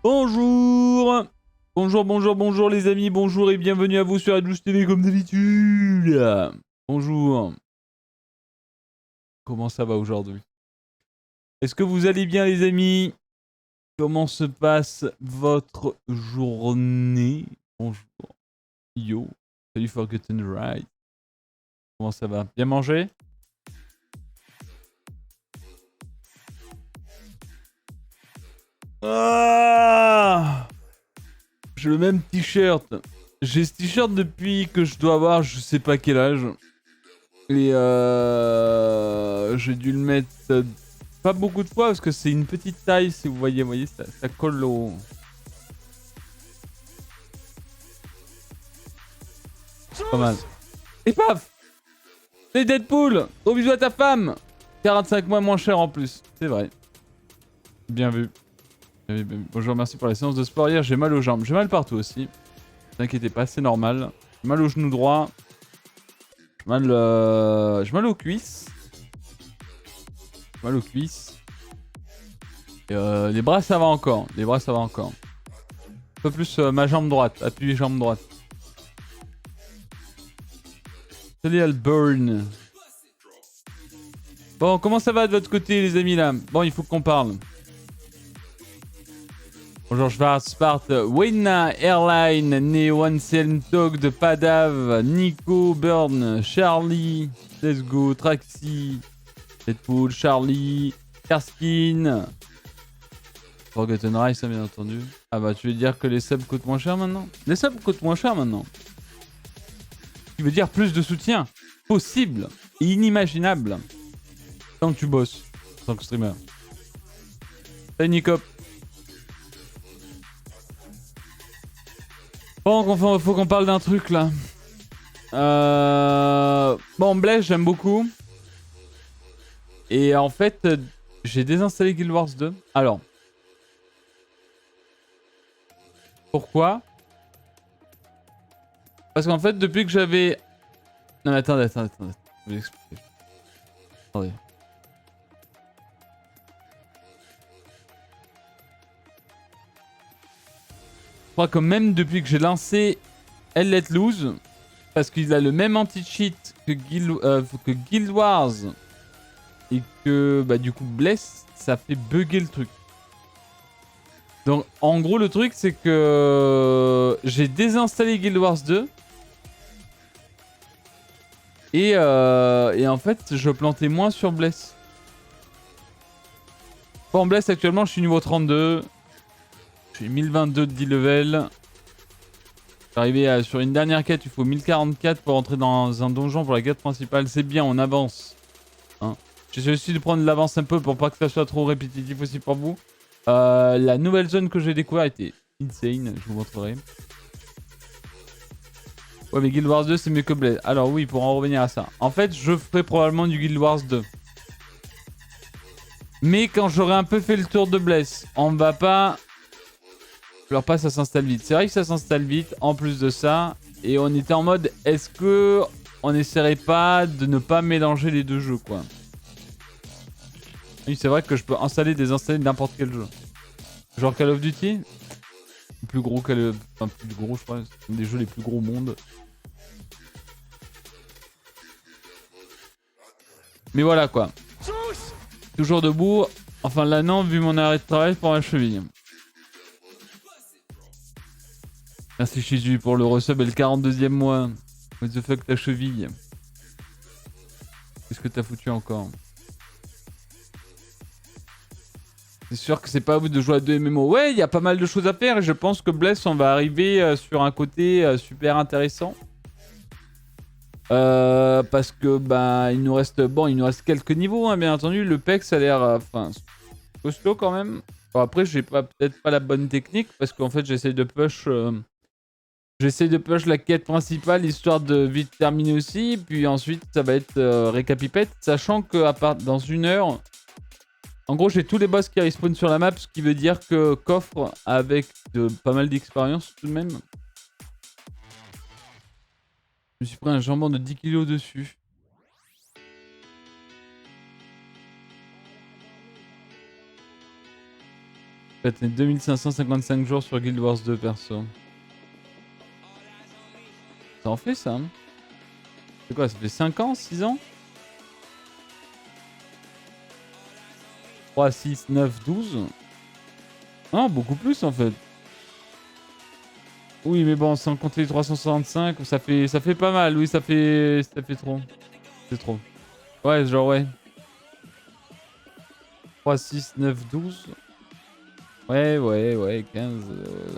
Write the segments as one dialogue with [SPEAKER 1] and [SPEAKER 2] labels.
[SPEAKER 1] Bonjour. Bonjour les amis, bonjour et bienvenue à vous sur Adjust TV comme d'habitude. Bonjour. Comment ça va aujourd'hui? Est-ce que vous allez bien les amis? Comment se passe votre journée? Bonjour. Yo. Salut Forgotten Ride. Comment ça va? Bien mangé? Ah, j'ai le même t-shirt. J'ai ce t-shirt depuis que je dois avoir je sais pas quel âge. Et j'ai dû le mettre pas beaucoup de fois parce que c'est une petite taille si vous voyez ça colle au... Pas mal. Et paf! C'est Deadpool! Gros bisous à ta femme! 45 mois moins cher en plus. C'est vrai. Bien vu. Bonjour, merci pour la séance de sport hier. J'ai mal aux jambes. J'ai mal partout aussi. Ne vous inquiétez pas, c'est normal. J'ai mal au genou droit. J'ai mal aux cuisses. Mal aux cuisses. Et les bras ça va encore. Les bras ça va encore. Un peu plus ma jambe droite. Appui jambe droite. Salut Alburn. Bon, comment ça va de votre côté les amis là? Bon, il faut qu'on parle. Bonjour Schwarzpart, Wayna Airline, Neon Tog de Padav, Nico Burn, Charlie, Let's Go, Traxi, Deadpool, Charlie, Erskine, Forgotten Rise, bien entendu. Ah bah tu veux dire que les subs coûtent moins cher maintenant? Les subs coûtent moins cher maintenant. Tu veux dire plus de soutien? Possible et inimaginable. Tant que tu bosses, en tant que streamer. Salut Nicop. Bon, faut qu'on parle d'un truc là. Bon, Blaze, j'aime beaucoup. Et en fait, j'ai désinstallé Guild Wars 2. Alors. Pourquoi? Parce qu'en fait, depuis que j'avais... Non mais attendez. Je vais vous expliquer. Attendez. Je crois que même depuis que j'ai lancé Elle Let Loose, parce qu'il a le même anti-cheat que Guild Wars et que bah du coup Bless, ça fait bugger le truc. Donc en gros le truc c'est que j'ai désinstallé Guild Wars 2 et en fait je plantais moins sur Bless. Bon, en Bless actuellement je suis niveau 32. Je suis 1022 de 10 level. Arrivé sur une dernière quête, il faut 1044 pour entrer dans un donjon pour la quête principale. C'est bien, on avance. Hein. J'essaie aussi de prendre de l'avance un peu pour pas que ça soit trop répétitif aussi pour vous. La nouvelle zone que j'ai découverte était insane, je vous montrerai. Ouais mais Guild Wars 2 c'est mieux que Blaze. Alors oui, pour en revenir à ça. En fait, je ferai probablement du Guild Wars 2. Mais quand j'aurai un peu fait le tour de Blaze, on va pas... Alors pas ça s'installe vite. C'est vrai que ça s'installe vite en plus de ça. Et on était en mode est-ce que on essaierait pas de ne pas mélanger les deux jeux quoi. Oui c'est vrai que je peux installer et désinstaller n'importe quel jeu. Genre Call of Duty. Plus gros enfin plus gros je crois. C'est un des jeux les plus gros au monde. Mais voilà quoi. Toujours debout. Enfin là non vu mon arrêt de travail pour ma cheville. Merci Shizu pour le resub et le 42e mois. What the fuck ta cheville? Qu'est-ce que t'as foutu encore? C'est sûr que c'est pas à vous de jouer à 2 MMO. Ouais, il y a pas mal de choses à faire et je pense que Bless on va arriver sur un côté super intéressant. Parce que bah il nous reste quelques niveaux hein, bien entendu. Le PEX a l'air enfin costaud quand même. Bon, après j'ai peut-être pas la bonne technique parce qu'en fait j'essaie de push la quête principale histoire de vite terminer aussi. Puis ensuite ça va être récapipette. Sachant que dans une heure, en gros j'ai tous les boss qui respawn sur la map. Ce qui veut dire que coffre avec pas mal d'expérience tout de même. Je me suis pris un jambon de 10 kg dessus. fait, 2555 jours sur Guild Wars 2 perso. Ça en fait ça hein. C'est quoi, ça fait 5 ans, 6 ans? 3, 6, 9, 12. Non, beaucoup plus en fait. Oui, mais bon, sans compter les 365, ça fait pas mal. Oui, ça fait trop. C'est trop. Ouais, genre ouais. 3, 6, 9, 12. Ouais, 15.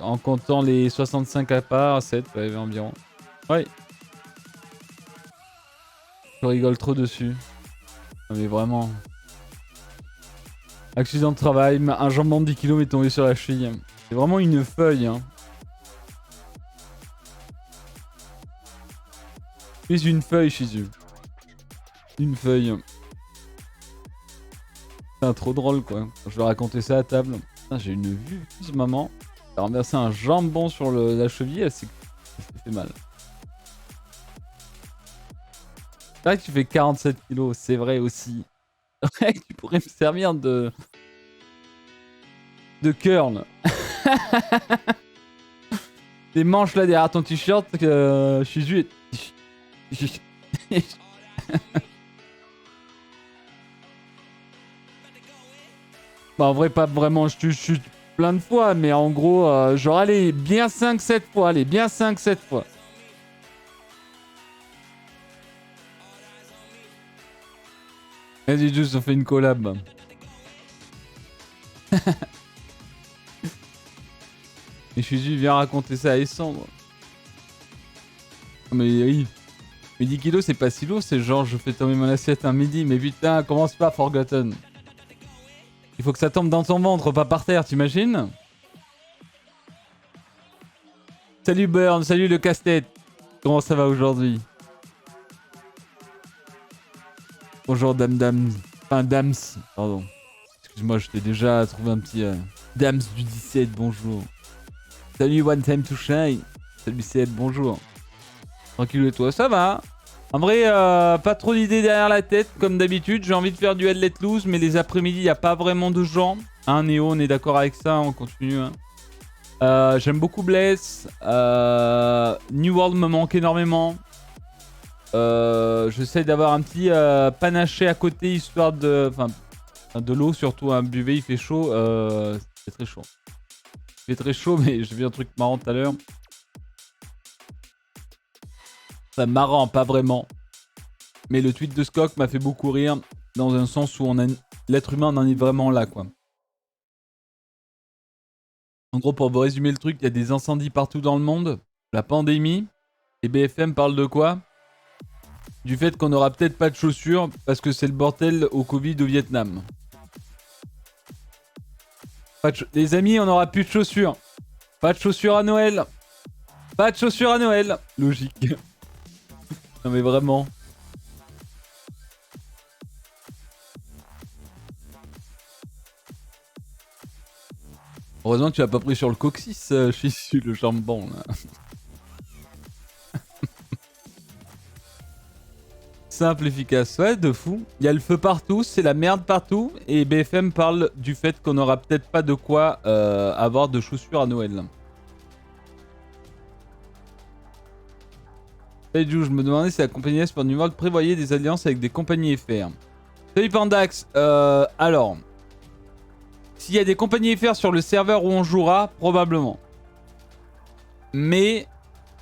[SPEAKER 1] En comptant les 65 à part, 7, ouais, environ. Ouais. Je rigole trop dessus. Non mais vraiment. Accident de travail, un jambon de 10 kg m'est tombé sur la cheville. C'est vraiment une feuille, hein. C'est une feuille, Shizu. Une feuille. C'est trop drôle, quoi. Je vais raconter ça à table. J'ai une vue, maman. Elle a renversé un jambon sur la cheville, ça fait mal. C'est vrai que tu fais 47 kilos, c'est vrai aussi. Ouais, tu pourrais me servir de curl. Les manches là derrière ton t-shirt, je suis juste. Bah en vrai pas vraiment, je chute plein de fois, mais en gros, genre allez, bien 5-7 fois, allez, bien 5-7 fois. Vas-y, juste on fait une collab. Et je suis juste, viens raconter ça à Essandre. Mais oui. Mais 10 kilos, c'est pas si lourd, c'est genre je fais tomber mon assiette un midi, mais putain, commence pas Forgotten. Il faut que ça tombe dans ton ventre, pas par terre, t'imagines? Salut Burn, salut le casse-tête. Comment ça va aujourd'hui? Bonjour Dame. Enfin Dams, pardon. Excuse-moi, je t'ai déjà trouvé un petit... Dams du 17, bonjour. Salut One Time to Shine. Salut CL, bonjour. Tranquille et toi, ça va? En vrai, pas trop d'idées derrière la tête, comme d'habitude. J'ai envie de faire du Head Let Loose, mais les après-midi, il n'y a pas vraiment de gens. Hein, Néo, on est d'accord avec ça, on continue. Hein. J'aime beaucoup Bless. New World me manque énormément. J'essaie d'avoir un petit panaché à côté, histoire de... Enfin, de l'eau surtout. Hein. Buvez, il fait chaud. C'est très chaud. Il fait très chaud, mais j'ai vu un truc marrant tout à l'heure. Enfin, marrant, pas vraiment. Mais le tweet de Skok m'a fait beaucoup rire, dans un sens où l'être humain en est vraiment là, quoi. En gros, pour vous résumer le truc, il y a des incendies partout dans le monde, la pandémie, et BFM parle de quoi? Du fait qu'on aura peut-être pas de chaussures, parce que c'est le bordel au Covid au Vietnam. Les amis, on n'aura plus de chaussures. Pas de chaussures à Noël. Pas de chaussures à Noël. Logique. Non mais vraiment. Heureusement que tu l'as pas pris sur le coccyx, je suis sur le jambon là. Simple, efficace, ouais, de fou. Il y a le feu partout, c'est la merde partout. Et BFM parle du fait qu'on aura peut-être pas de quoi avoir de chaussures à Noël. Salut Jou, je me demandais si la compagnie S pour New World prévoyait des alliances avec des compagnies FR. Salut Pandax, alors... S'il y a des compagnies FR sur le serveur où on jouera, probablement. Mais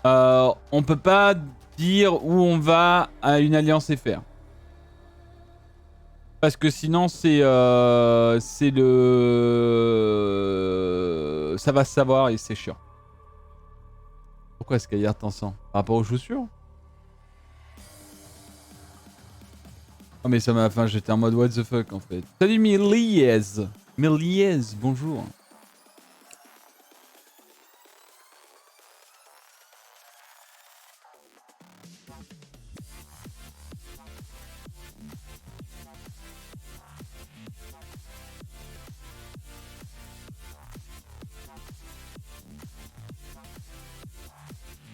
[SPEAKER 1] on peut pas dire où on va à une alliance FR. Parce que sinon c'est le... Ça va se savoir et c'est chiant. Pourquoi est-ce qu'il y a tant sang? Par rapport aux chaussures? Oh mais ça m'a... Enfin j'étais en mode what the fuck en fait. Salut Miliez. Miliez, bonjour.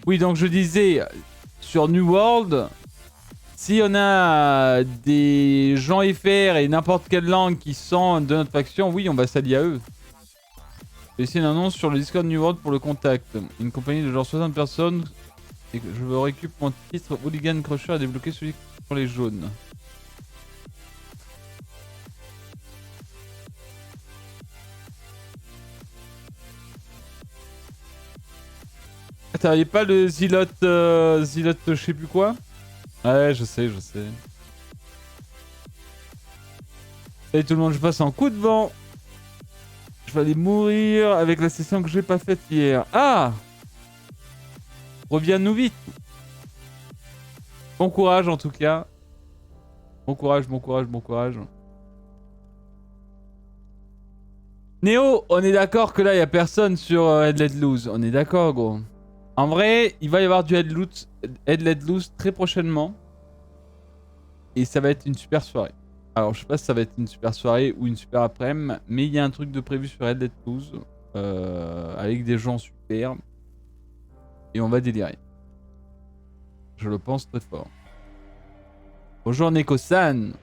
[SPEAKER 1] Oui, donc je disais, sur New World, si on a des gens FR et n'importe quelle langue qui sont de notre faction, oui, on va s'allier à eux. J'ai laissé une annonce sur le Discord New World pour le contact. Une compagnie de genre 60 personnes. Et que je veux récupérer mon titre Hooligan Crusher et débloquer celui pour les jaunes. T'avais pas le Zilote, Zilote je sais plus quoi? Ouais, je sais. Salut tout le monde, je passe en coup de vent. Je vais aller mourir avec la session que j'ai pas faite hier. Ah! Reviens-nous vite. Bon courage en tout cas. Bon courage. Néo, on est d'accord que là, il y a personne sur Head Let Loose. On est d'accord, gros. En vrai, il va y avoir du Head Let Loose très prochainement. Et ça va être une super soirée. Alors, je sais pas si ça va être une super soirée ou une super après-midi, mais il y a un truc de prévu sur Head Let Loose. Avec des gens super. Et on va délirer. Je le pense très fort. Bonjour Neko-san.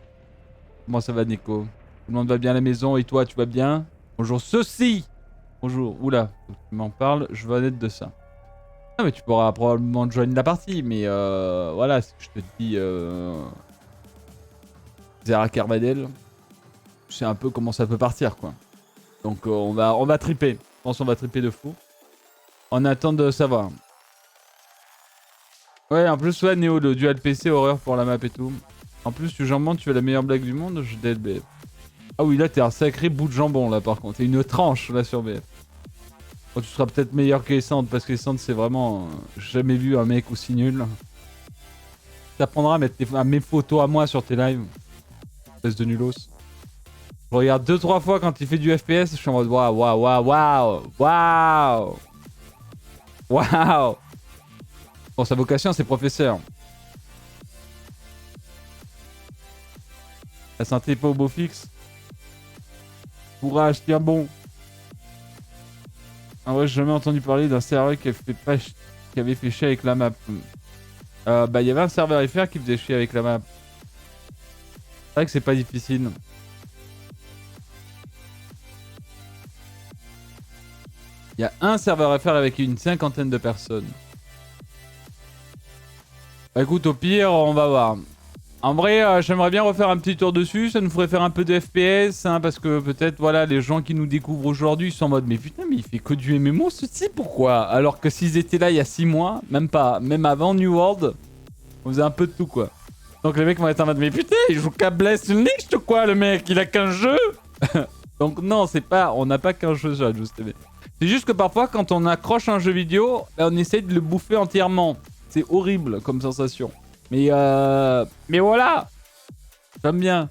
[SPEAKER 1] Comment ça va Neko? Tout le monde va bien à la maison et toi tu vas bien? Bonjour ceci. Bonjour. Oula, faut que tu m'en parles, je vais être de ça. Ah mais tu pourras probablement joindre la partie, mais voilà, ce que je te dis Zera Carvadel, je sais un peu comment ça peut partir quoi. Donc on va triper. Je pense qu'on va triper de fou. On attend de savoir. Ouais, en plus, ouais, Néo, le dual PC horreur pour la map et tout. En plus, tu jambon, tu fais la meilleure blague du monde, je DLB. Ah oui, là, t'es un sacré bout de jambon, là, par contre. T'es une tranche, là, sur BF. Bon, tu seras peut-être meilleur que Essence, parce que Essence, c'est vraiment... J'ai jamais vu un mec aussi nul. T'apprendras à mettre mes photos à moi sur tes lives. Espèce de nulos. Je regarde 2-3 fois quand il fait du FPS, je suis en mode waouh. Bon, sa vocation, c'est professeur. La santé pas au beau fixe. Courage, tiens bon. En vrai, j'ai jamais entendu parler d'un serveur qui avait fait chier avec la map. Bah, il y avait un serveur FR qui faisait chier avec la map. C'est vrai que c'est pas difficile. Il y a un serveur FR avec une 50aine de personnes. Bah, écoute, au pire, on va voir. En vrai, j'aimerais bien refaire un petit tour dessus, ça nous ferait faire un peu de FPS, hein, parce que peut-être, voilà, les gens qui nous découvrent aujourd'hui sont en mode « Mais putain, mais il fait que du MMO, ceci, pourquoi ?» Alors que s'ils étaient là il y a 6 mois, même pas, même avant New World, on faisait un peu de tout, quoi. Donc les mecs vont être en mode « Mais putain, il joue qu'à Blast Unleashed ou quoi, le mec? Il a qu'un jeu ?» Donc non, c'est pas, on n'a pas qu'un jeu sur la Juice TV. C'est juste que parfois, quand on accroche un jeu vidéo, on essaie de le bouffer entièrement. C'est horrible comme sensation. Mais voilà. J'aime bien.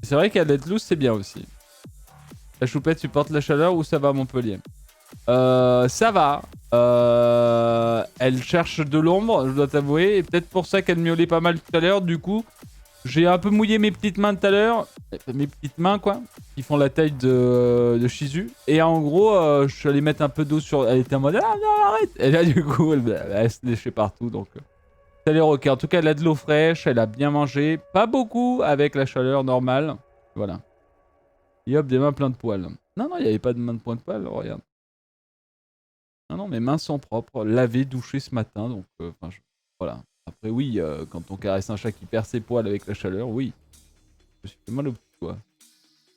[SPEAKER 1] C'est vrai qu'à Let Loose, c'est bien aussi. La choupette supporte la chaleur ou ça va à Montpellier? Ça va. Elle cherche de l'ombre, je dois t'avouer. Et peut-être pour ça qu'elle miaulait pas mal tout à l'heure. Du coup, j'ai un peu mouillé mes petites mains tout à l'heure. Mes petites mains, quoi. Qui font la taille de Shizu. Et en gros, je suis allé mettre un peu d'eau sur... Elle était en mode... Ah non, arrête. Et là, du coup, elle se léchait partout. Donc, ça allait ok. En tout cas, elle a de l'eau fraîche. Elle a bien mangé. Pas beaucoup avec la chaleur normale. Voilà. Et hop, des mains pleines de poils. Non, il n'y avait pas de mains de poils. Regarde. Non, mes mains sont propres. Lavées, douchées ce matin. Donc, voilà. Après, oui, quand on caresse un chat qui perd ses poils avec la chaleur, oui. Je me suis fait mal au petit doigt.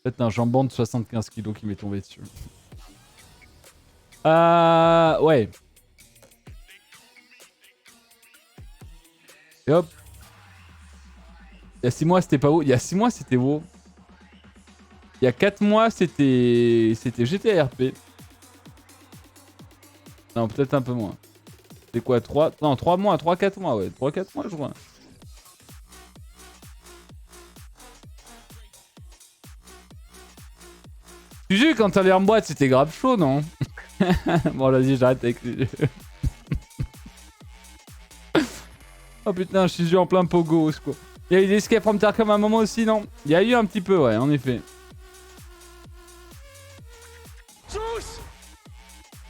[SPEAKER 1] Peut-être un jambon de 75 kg qui m'est tombé dessus. Ouais. Et hop. Il y a 6 mois, c'était pas WoW. Il y a 6 mois, c'était WoW. Il y a 4 mois, c'était GTRP. Non, peut-être un peu moins. C'est quoi, 3... Non, 3 mois, 3-4 mois, ouais. 3-4 mois, je crois. Tu sais, quand t'allais en boîte, c'était grave chaud, non? Bon, vas-y, j'arrête avec les jeux. Oh putain, je suis en plein pogo, quoi. Il y a eu des escape from Tarkov à un moment aussi, non? Il y a eu un petit peu, ouais, en effet.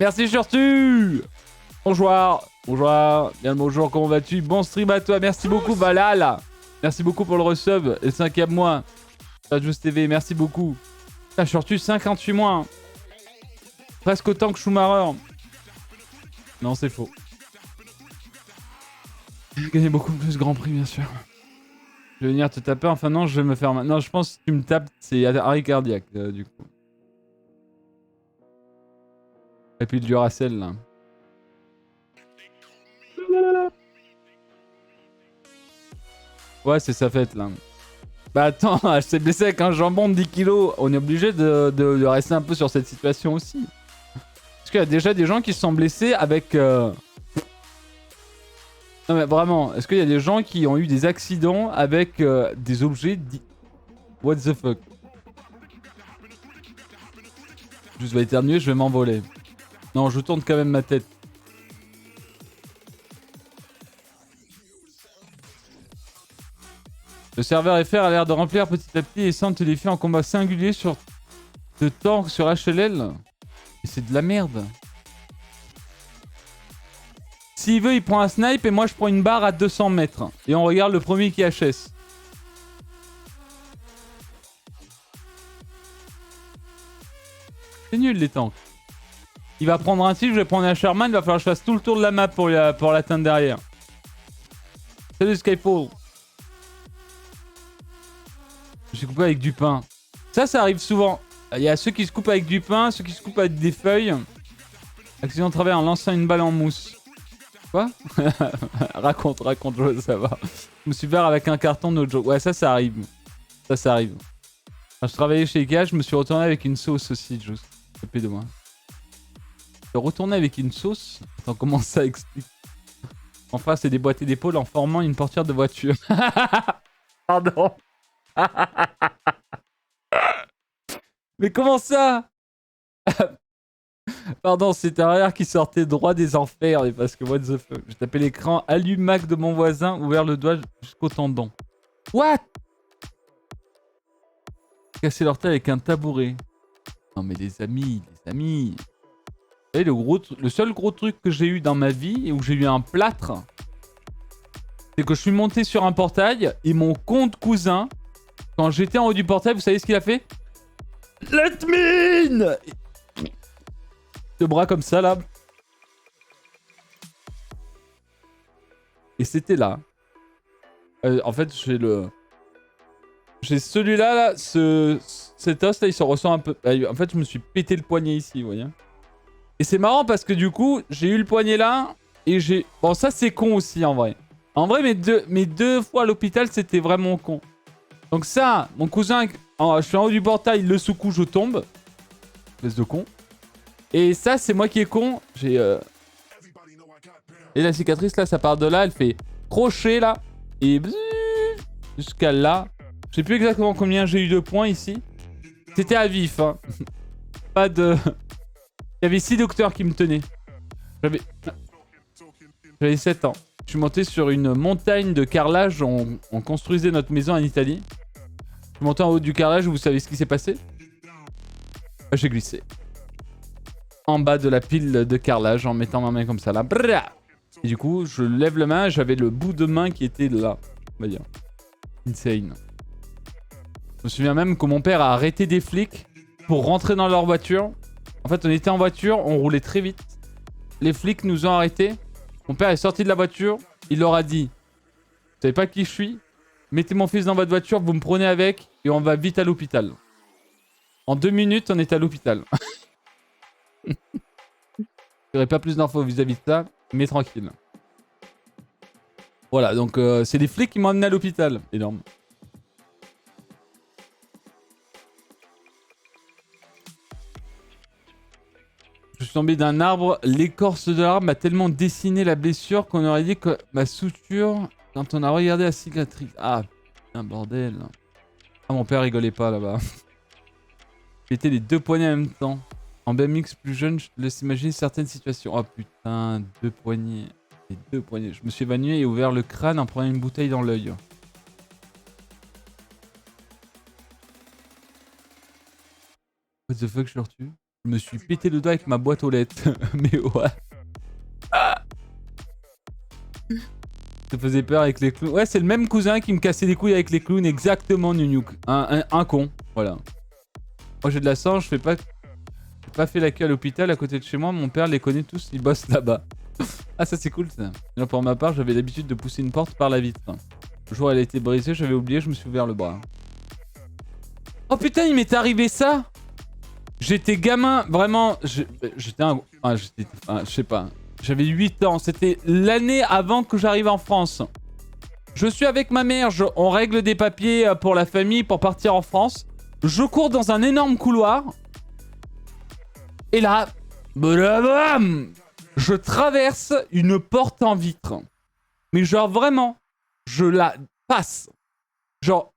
[SPEAKER 1] Merci, Surtu. Bonjour. Bien le bonjour, comment vas-tu? Bon stream à toi, merci beaucoup, Valal. Merci beaucoup pour le resub, et le 5e mois. Juice TV, merci beaucoup. Putain, je suis reçu 58 mois. Hein. Presque autant que Schumacher. Non, c'est faux. Je gagnais beaucoup plus Grand Prix, bien sûr. Je vais venir te taper. Enfin, non, je vais me faire... Non, je pense que si tu me tapes, c'est arrêt cardiaque, du coup. Et puis le Duracell, là. Ouais, c'est sa fête, là. Bah attends, je s'est blessé avec un jambon de 10 kilos. On est obligé de rester un peu sur cette situation aussi. Parce qu'il y a déjà des gens qui se sont blessés avec... Non mais vraiment, est-ce qu'il y a des gens qui ont eu des accidents avec des objets dits... What the fuck? Je vais éternuer, je vais m'envoler. Non, je tourne quand même ma tête. Le serveur FR a l'air de remplir petit à petit et semble te défier en combat singulier sur de tank sur HLL. Et c'est de la merde. S'il veut, il prend un snipe et moi je prends une barre à 200 mètres. Et on regarde le premier qui HS. C'est nul les tanks. Il va prendre un tir, je vais prendre un Sherman, il va falloir que je fasse tout le tour de la map pour l'atteindre derrière. Salut Skyfall. J'ai coupé avec du pain. Ça arrive souvent. Il y a ceux qui se coupent avec du pain, ceux qui se coupent avec des feuilles. Accident de travers en lançant une balle en mousse. Quoi? raconte, Joe, ça va. Je me suis fait avec un carton de Joe. Ouais, ça arrive. Ça arrive. Quand je travaillais chez Ikea, je me suis retourné avec une sauce aussi, Joe. S'il de moi. Retourner avec une sauce? Attends, comment ça explique? Enfin, c'est déboîter d'épaule en formant une portière de voiture. Pardon. Mais comment ça? Pardon, c'est un arrière qui sortait droit des enfers. Mais parce que what the fuck. J'ai tapé l'écran allumac de mon voisin, ouvert le doigt jusqu'au tendon. What? Casser leur tête avec un tabouret. Non mais les amis. Vous savez, le seul gros truc que j'ai eu dans ma vie et où j'ai eu un plâtre, c'est que je suis monté sur un portail et mon compte cousin, quand j'étais en haut du portail, vous savez ce qu'il a fait? Let me in! Le bras comme ça là. Et c'était là. En fait, j'ai celui-là, là, cet os là, il se ressent un peu. En fait, je me suis pété le poignet ici, vous voyez. Et c'est marrant parce que du coup, j'ai eu le poignet là et j'ai... Bon, ça c'est con aussi en vrai. En vrai, mes deux fois à l'hôpital, c'était vraiment con. Donc ça, mon cousin, je suis en haut du portail, le secoue, je tombe. Espèce de con. Et ça, c'est moi qui est con. J'ai... Et la cicatrice là, ça part de là, elle fait crochet là. Et jusqu'à là. Je sais plus exactement combien j'ai eu de points ici. C'était à vif, hein. Pas de... Il y avait 6 docteurs qui me tenaient. J'avais 7 ans. Je suis monté sur une montagne de carrelage. On construisait notre maison en Italie. Je suis monté en haut du carrelage. Vous savez ce qui s'est passé? J'ai glissé. En bas de la pile de carrelage en mettant ma main comme ça là. Et du coup, je lève la main. J'avais le bout de main qui était là. On va dire. Insane. Je me souviens même que mon père a arrêté des flics pour rentrer dans leur voiture. En fait, on était en voiture, on roulait très vite. Les flics nous ont arrêtés. Mon père est sorti de la voiture. Il leur a dit: vous savez pas qui je suis? Mettez mon fils dans votre voiture, vous me prenez avec et on va vite à l'hôpital. En 2 minutes, on est à l'hôpital. J'aurais pas plus d'infos vis-à-vis de ça, mais tranquille. Voilà, donc c'est les flics qui m'ont amené à l'hôpital. Énorme. Je suis tombé d'un arbre, l'écorce de l'arbre m'a tellement dessiné la blessure qu'on aurait dit que ma suture quand on a regardé la cicatrice. Ah putain bordel. Ah mon père rigolait pas là-bas. J'étais les 2 poignets en même temps. En BMX plus jeune, je te laisse imaginer certaines situations. Oh putain, 2 poignets. Les 2 poignets. Je me suis évanoui et ouvert le crâne en prenant une bouteille dans l'œil. What the fuck, je le retue? Je me suis pété le doigt avec ma boîte aux lettres. Mais ouais. Ah, ça faisait peur avec les clowns. Ouais, c'est le même cousin qui me cassait les couilles avec les clowns. Exactement, Nunuk. Un con. Voilà. Moi j'ai de la chance, j'ai pas fait la queue à l'hôpital à côté de chez moi. Mon père les connaît tous, ils bossent là-bas. Ah ça c'est cool ça. Là, pour ma part, j'avais l'habitude de pousser une porte par la vitre. Le jour où elle a été brisée, j'avais oublié, je me suis ouvert le bras. Oh putain, il m'est arrivé ça. J'étais gamin, vraiment, j'étais un... Enfin, je sais pas. J'avais 8 ans, c'était l'année avant que j'arrive en France. Je suis avec ma mère, on règle des papiers pour la famille pour partir en France. Je cours dans un énorme couloir. Et là, blam, je traverse une porte en vitre. Mais genre vraiment, je la passe. Genre,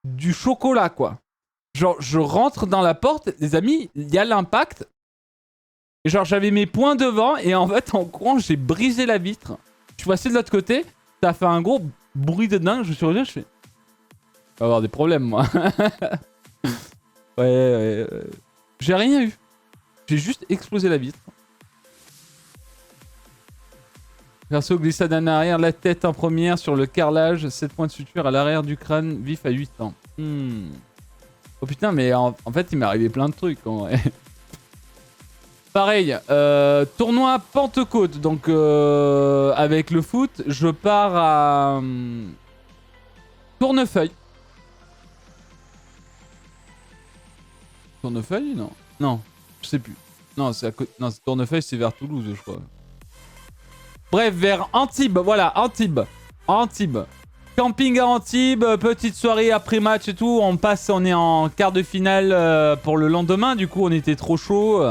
[SPEAKER 1] du chocolat quoi. Genre, je rentre dans la porte, les amis, il y a l'impact. Et genre, j'avais mes poings devant et en fait, en courant, j'ai brisé la vitre. Je suis passé de l'autre côté, ça a fait un gros bruit de dingue. Je suis revenu, je fais... Je vais avoir des problèmes, moi. Ouais. J'ai rien eu. J'ai juste explosé la vitre. Perso glissade en arrière, la tête en première sur le carrelage, 7 points de suture à l'arrière du crâne, vif à 8 ans. Oh putain, mais en fait, il m'est arrivé plein de trucs en vrai. Pareil, tournoi Pentecôte, donc avec le foot, je pars à Tournefeuille. Tournefeuille, non? Non, je sais plus. Non, c'est à côté. Non, Tournefeuille, c'est vers Toulouse, je crois. Bref, vers Antibes, voilà, Antibes. Antibes. Camping à Antibes, petite soirée après match et tout. On est en quart de finale pour le lendemain. Du coup, on était trop chaud.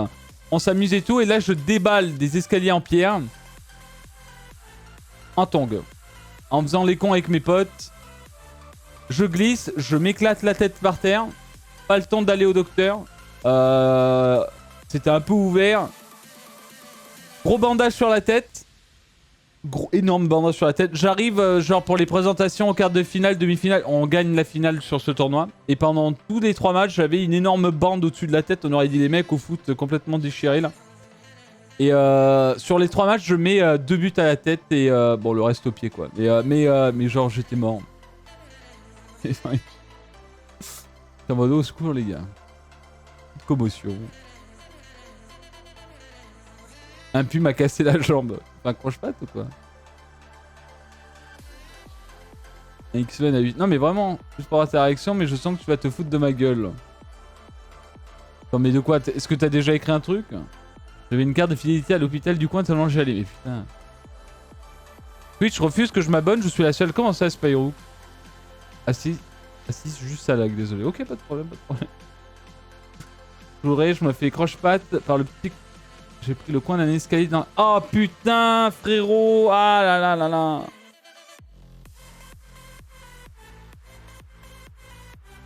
[SPEAKER 1] On s'amuse et tout. Et là, je déballe des escaliers en pierre. En tongue. En faisant les cons avec mes potes. Je glisse, je m'éclate la tête par terre. Pas le temps d'aller au docteur. C'était un peu ouvert. Gros bandage sur la tête. Gros, énorme bandage sur la tête. J'arrive genre pour les présentations en quart de finale, demi-finale. On gagne la finale sur ce tournoi. Et pendant tous les 3 matchs, j'avais une énorme bande au-dessus de la tête. On aurait dit les mecs au foot complètement déchirés là. Et sur les 3 matchs, je mets 2 buts à la tête et bon, le reste au pied quoi. Mais genre, j'étais mort. C'est en mode au secours les gars. Commotion. Un pu m'a cassé la jambe. Enfin, croche-patte ou quoi? Un X-Men a 8. Non mais vraiment, juste pour avoir ta réaction, mais je sens que tu vas te foutre de ma gueule. Non mais de quoi? Est-ce que t'as déjà écrit un truc? J'avais une carte de fidélité à l'hôpital du coin tellement j'y allais. Mais putain. Twitch refuse que je m'abonne, je suis la seule. Comment ça, Spyro? Assis juste à lag, désolé. Ok, pas de problème, pas de problème. Je me fais croche-patte par le petit... J'ai pris le coin d'un escalier dans... Oh putain, frérot. Ah là là là là.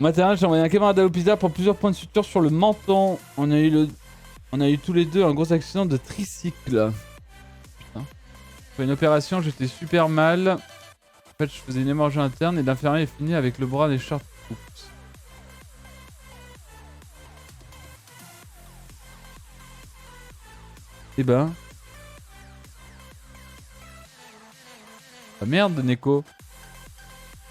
[SPEAKER 1] Matériel, j'ai envoyé un camarade à l'hôpital pour plusieurs points de suture sur le menton. On a eu tous les deux un gros accident de tricycle. Putain. Pour une opération, j'étais super mal. En fait, je faisais une hémorragie interne et l'infirmier est fini avec le bras des short troops. Eh ben. Ah merde, Neko.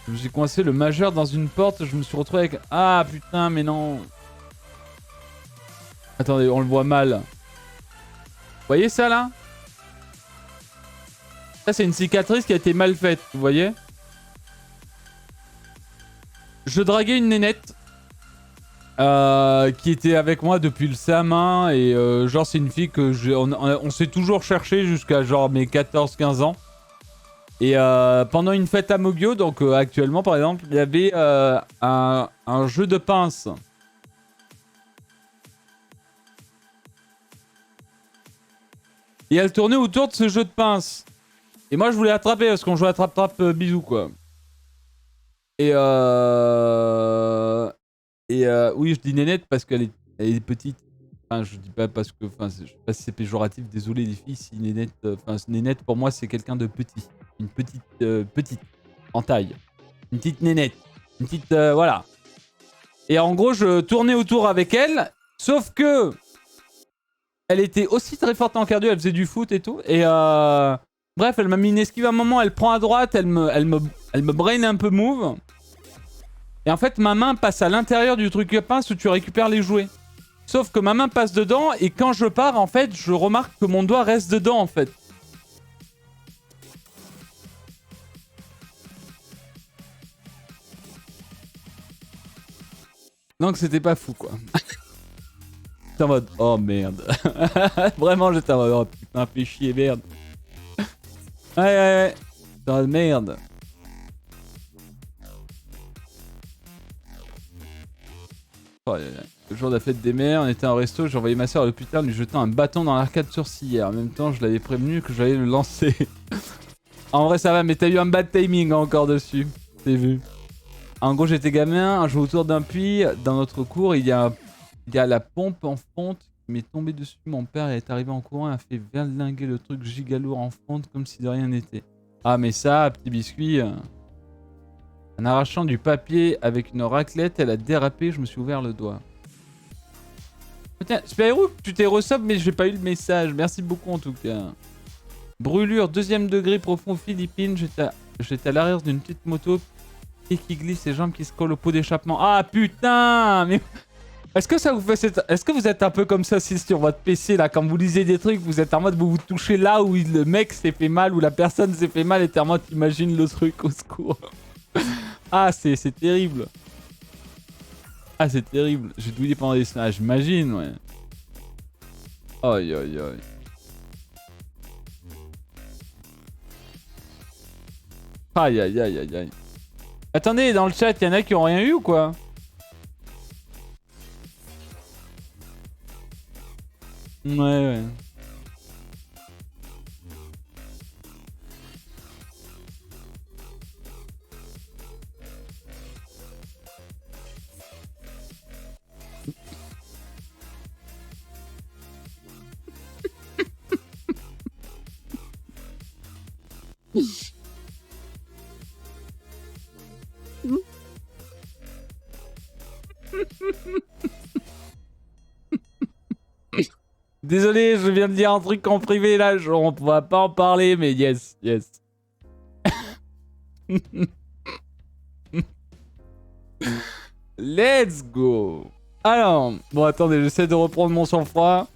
[SPEAKER 1] Je me suis coincé le majeur dans une porte, je me suis retrouvé avec... Ah putain, mais non. Attendez, on le voit mal. Vous voyez ça là? Ça c'est une cicatrice qui a été mal faite, vous voyez? Je draguais une nénette. Qui était avec moi depuis le CM1 et genre c'est une fille que on s'est toujours cherché jusqu'à genre mes 14-15 ans. Et pendant une fête à Mogyo, donc actuellement par exemple, il y avait un jeu de pince. Et elle tournait autour de ce jeu de pince. Et moi je voulais attraper parce qu'on jouait à attrape-trappe bisous quoi. Et oui, je dis nénette parce qu'elle est petite. Enfin, je dis pas parce que... Enfin, je sais pas si c'est péjoratif, désolé les filles, si nénette... Enfin, nénette pour moi c'est quelqu'un de petit. Une petite... petite. En taille. Une petite nénette. Une petite... voilà. Et en gros, je tournais autour avec elle, sauf que... Elle était aussi très forte en cardio, elle faisait du foot et tout. Et bref, elle m'a mis une esquive à un moment, elle prend à droite, elle me brain un peu move. Et en fait, ma main passe à l'intérieur du truc à pince où tu récupères les jouets. Sauf que ma main passe dedans et quand je pars, en fait, je remarque que mon doigt reste dedans, en fait. Donc c'était pas fou, quoi. J'étais en mode, oh merde. Vraiment, j'étais en mode, oh putain, fais chier, merde. Ouais. J'étais en mode, merde. Oh, le jour de la fête des mères, on était en resto, j'ai envoyé ma soeur à l'hôpital lui jetant un bâton dans l'arcade sourcilière. En même temps, je l'avais prévenu que j'allais le lancer. En vrai, ça va, mais t'as eu un bad timing encore dessus. T'as vu. En gros, j'étais gamin, je jouais autour d'un puits. Dans notre cours, il y a la pompe en fonte qui m'est tombée dessus. Mon père est arrivé en courant et a fait verlinguer le truc giga lourd en fonte comme si de rien n'était. Ah, mais ça, petit biscuit. En arrachant du papier avec une raclette, elle a dérapé, je me suis ouvert le doigt. Tiens, Spyro, tu t'es resub, mais j'ai pas eu le message. Merci beaucoup en tout cas. Brûlure, 2e degré profond aux Philippines. J'étais à l'arrière d'une petite moto. Pied qui glisse, ses jambes qui se collent au pot d'échappement. Ah putain, mais... Est-ce que ça vous fait cette... Est-ce que vous êtes un peu comme ça si sur votre PC là, quand vous lisez des trucs, vous êtes en mode vous touchez là où le mec s'est fait mal, ou la personne s'est fait mal et t'es en mode t'imagines le truc au secours. Ah c'est terrible. Ah c'est terrible. J'ai douillé pendant des semaines, j'imagine, ouais. Aïe aïe aïe. Aïe aïe aïe aïe aïe. Attendez, dans le chat, y'en a qui ont rien eu ou quoi? Ouais. Désolé, je viens de dire un truc en privé là, on va pas en parler, mais yes. Let's go. Alors, bon attendez, j'essaie de reprendre mon sang-froid.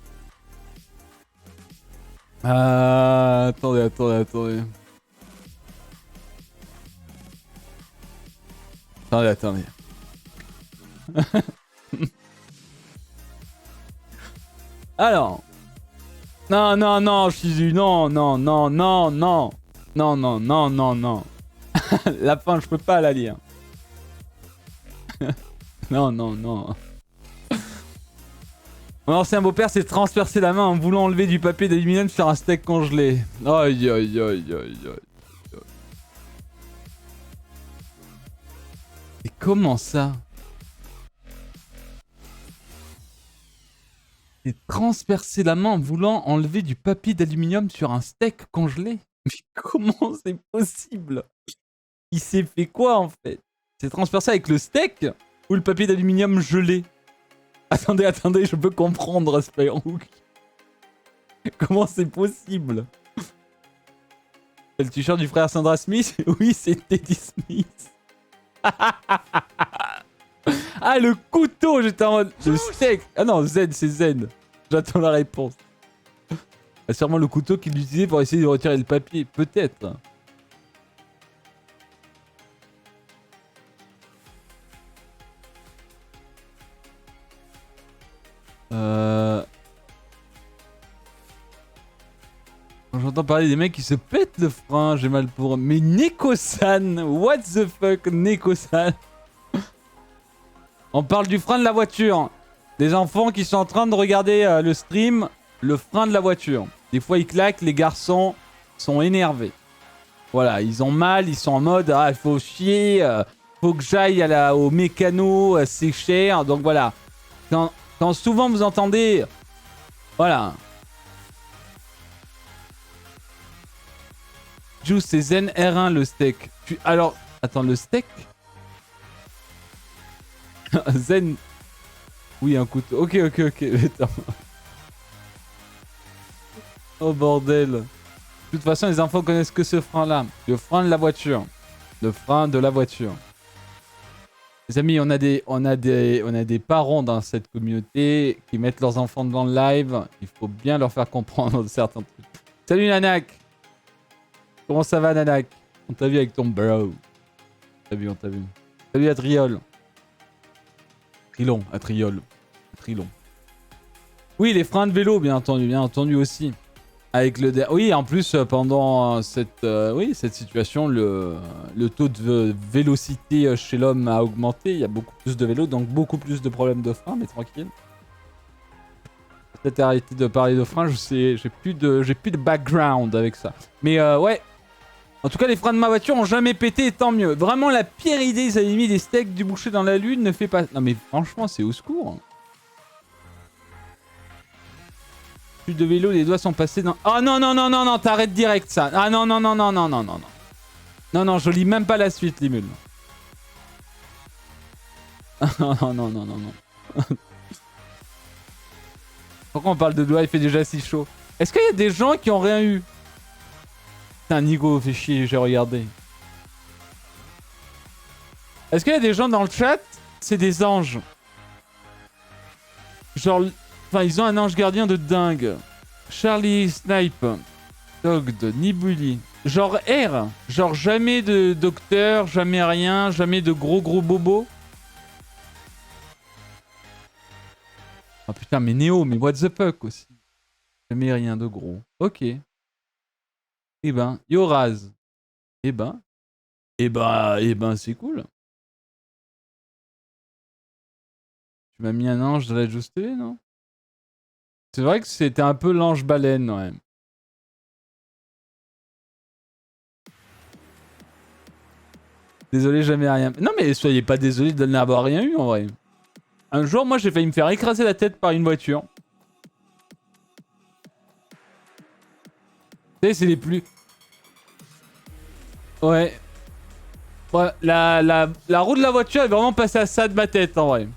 [SPEAKER 1] Attendez. Attendez. Alors. Non, Shizu, non. Non. La fin, je peux pas la lire. Non. Mon ancien beau-père s'est transpercé la main en voulant enlever du papier d'aluminium sur un steak congelé. Aïe. Et comment ça? Et transpercer la main en voulant enlever du papier d'aluminium sur un steak congelé? Mais comment c'est possible? Il s'est fait quoi en fait? C'est transpercé avec le steak ou le papier d'aluminium gelé? Attendez, je peux comprendre, Spyrook. Comment c'est possible? C'est le t-shirt du frère Sandra Smith? Oui, c'est Teddy Smith. Ah, le couteau, j'étais en mode... Le steak. Ah non, Zen, c'est Zen. J'attends la réponse. C'est sûrement le couteau qu'il utilisait pour essayer de retirer le papier. Peut-être. J'entends parler des mecs qui se pètent le frein, j'ai mal pour... Mais Neko-san, what the fuck, Neko-san. On parle du frein de la voiture. Des enfants qui sont en train de regarder le stream, le frein de la voiture. Des fois ils claquent, les garçons sont énervés. Voilà, ils ont mal, ils sont en mode « Ah, il faut chier, faut que j'aille au mécano, c'est cher. » Donc voilà, quand souvent vous entendez... Voilà. Juice, c'est Zen R1 le steak. Alors, attends, le steak? Zen... Oui, un couteau. Ok. Attends. Oh bordel. De toute façon, les enfants connaissent que ce frein-là. Le frein de la voiture. Le frein de la voiture. Les amis, on a des parents dans cette communauté qui mettent leurs enfants devant le live. Il faut bien leur faire comprendre certains trucs. Salut Nanak. Comment ça va Nanak? On t'a vu avec ton bro. On t'a vu. Salut à Triol. Triol. Oui, les freins de vélo, bien entendu aussi. Avec le oui, en plus, pendant cette situation, le taux de vélocité chez l'homme a augmenté. Il y a beaucoup plus de vélos, donc beaucoup plus de problèmes de frein, mais tranquille. Peut-être arrêter de parler de frein, je sais, j'ai plus de background avec ça. Mais ouais. En tout cas, les freins de ma voiture ont jamais pété, tant mieux. Vraiment, la pire idée, ils avaient mis des steaks du boucher dans la lune, ne fait pas... Non mais franchement, c'est au secours. Plus de vélo, les doigts sont passés dans... Oh non, t'arrêtes direct ça. Ah non. Non, je lis même pas la suite, Limul. Non. Pourquoi on parle de doigts, il fait déjà si chaud? Est-ce qu'il y a des gens qui ont rien eu? Putain, Nico, fais chier, j'ai regardé. Est-ce qu'il y a des gens dans le chat? C'est des anges. Genre... Enfin, ils ont un ange gardien de dingue. Charlie, Snipe, Dogd, Nibuli. Genre R. Genre jamais de docteur, jamais rien, jamais de gros bobos. Oh putain, mais Néo, mais what the fuck aussi. Jamais rien de gros. Ok. Eh ben, Yoraz. Eh ben, c'est cool. Tu m'as mis un ange dans la Just TV, non? C'est vrai que c'était un peu l'ange baleine, ouais. Désolé, jamais rien. Non mais soyez pas désolé de n'avoir rien eu en vrai. Un jour, moi j'ai failli me faire écraser la tête par une voiture. Tu sais, c'est les plus... Ouais. Ouais, la roue de la voiture est vraiment passée à ça de ma tête en vrai.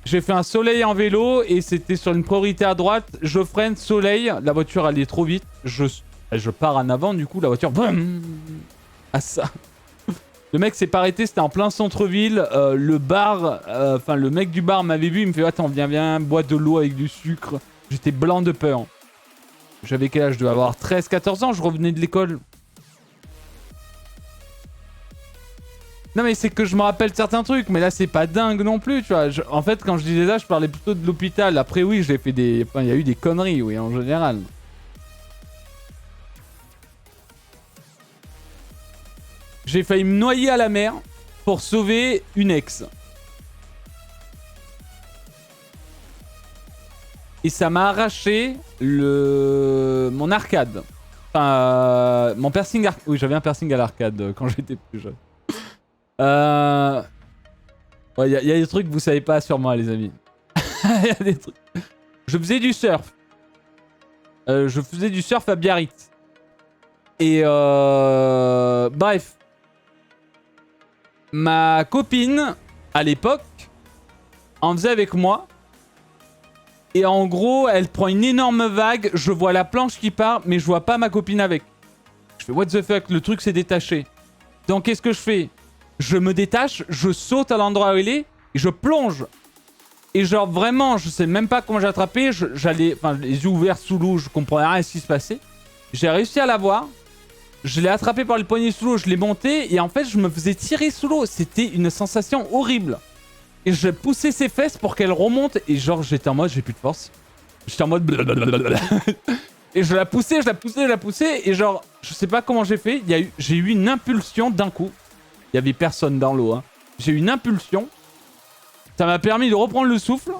[SPEAKER 1] J'ai fait un soleil en vélo et c'était sur une priorité à droite. Je freine, soleil, la voiture allait trop vite. Je pars en avant, du coup la voiture... Boum, à ça. Le mec s'est pas arrêté, c'était en plein centre-ville. Le bar, enfin le mec du bar m'avait vu, il me fait attends, viens, bois de l'eau avec du sucre. J'étais blanc de peur. J'avais quel âge? Je devais avoir 13-14 ans, je revenais de l'école. Non mais c'est que je me rappelle certains trucs, mais là c'est pas dingue non plus, tu vois. En fait, quand je disais ça, je parlais plutôt de l'hôpital. Après oui, j'ai fait des... Enfin, il y a eu des conneries, oui, en général. J'ai failli me noyer à la mer pour sauver une ex. Et ça m'a arraché mon arcade. Enfin, mon piercing arcade. Oui, j'avais un piercing à l'arcade quand j'étais plus jeune. Ouais, y a des trucs que vous savez pas sur moi, les amis. Y a des trucs. Je faisais du surf. Je faisais du surf à Biarritz. Et bref. Ma copine, à l'époque, en faisait avec moi. Et en gros, elle prend une énorme vague. Je vois la planche qui part, mais je vois pas ma copine avec. Je fais what the fuck, le truc s'est détaché. Donc qu'est-ce que je fais? Je me détache, je saute à l'endroit où elle est, et je plonge. Et genre vraiment, je sais même pas comment j'ai attrapé. J'allais, enfin les yeux ouverts sous l'eau, je comprenais rien à ce qui se passait. J'ai réussi à la voir. Je l'ai attrapé par le poignet sous l'eau, je l'ai monté et en fait je me faisais tirer sous l'eau. C'était une sensation horrible. Et je poussais ses fesses pour qu'elle remonte et genre j'étais en mode j'ai plus de force. J'étais en mode et je la poussais et genre je sais pas comment j'ai fait. J'ai eu une impulsion d'un coup. Il y avait personne dans l'eau. Hein. J'ai eu une impulsion. Ça m'a permis de reprendre le souffle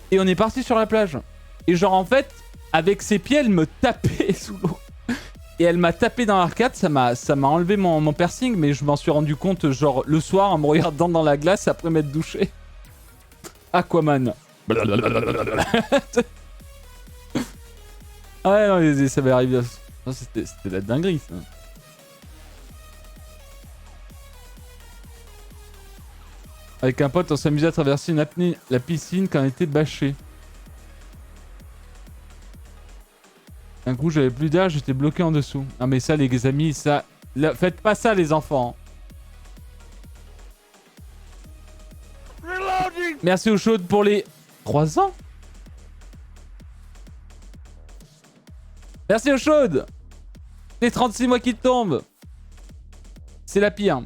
[SPEAKER 1] et on est parti sur la plage. Et genre en fait avec ses pieds elle me tapait sous l'eau. Et elle m'a tapé dans l'arcade, ça m'a enlevé mon piercing, mais je m'en suis rendu compte genre le soir en me regardant dans la glace après m'être douché. Aquaman. Ah ouais, non, ça m'est arrivé. C'était la dinguerie ça. Avec un pote, on s'amusait à traverser la piscine quand on était bâché. Un coup, j'avais plus d'air, j'étais bloqué en dessous. Non mais ça, les amis, ça... Faites pas ça, les enfants. Merci aux chaudes pour les 3 ans. Merci aux chaudes. Les 36 mois qui tombent. C'est la pire.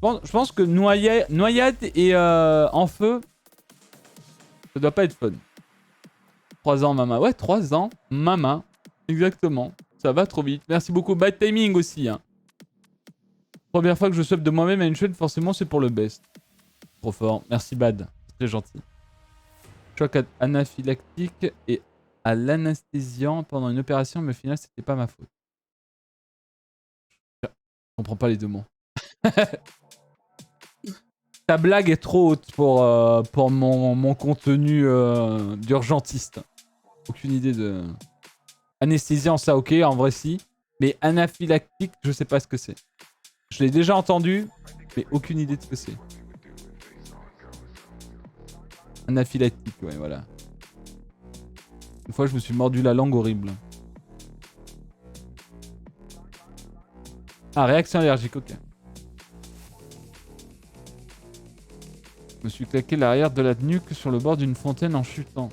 [SPEAKER 1] Je pense que noyade et en feu, ça doit pas être fun. 3 ans, maman. Ouais, 3 ans, maman. Exactement. Ça va trop vite. Merci beaucoup. Bad timing aussi. Hein. Première fois que je sub de moi-même à une chaîne, forcément, c'est pour le best. Trop fort. Merci, Bad. Très gentil. Choc anaphylactique et à l'anesthésiant pendant une opération, mais au final, c'était pas ma faute. Je comprends pas les deux mots. Ta blague est trop haute pour mon contenu d'urgentiste. Aucune idée de... Anesthésiant, ça ok, en vrai si. Mais anaphylactique, je sais pas ce que c'est. Je l'ai déjà entendu, mais aucune idée de ce que c'est. Anaphylactique, ouais, voilà. Une fois, je me suis mordu la langue horrible. Ah, réaction allergique, ok. Je me suis claqué l'arrière de la nuque sur le bord d'une fontaine en chutant.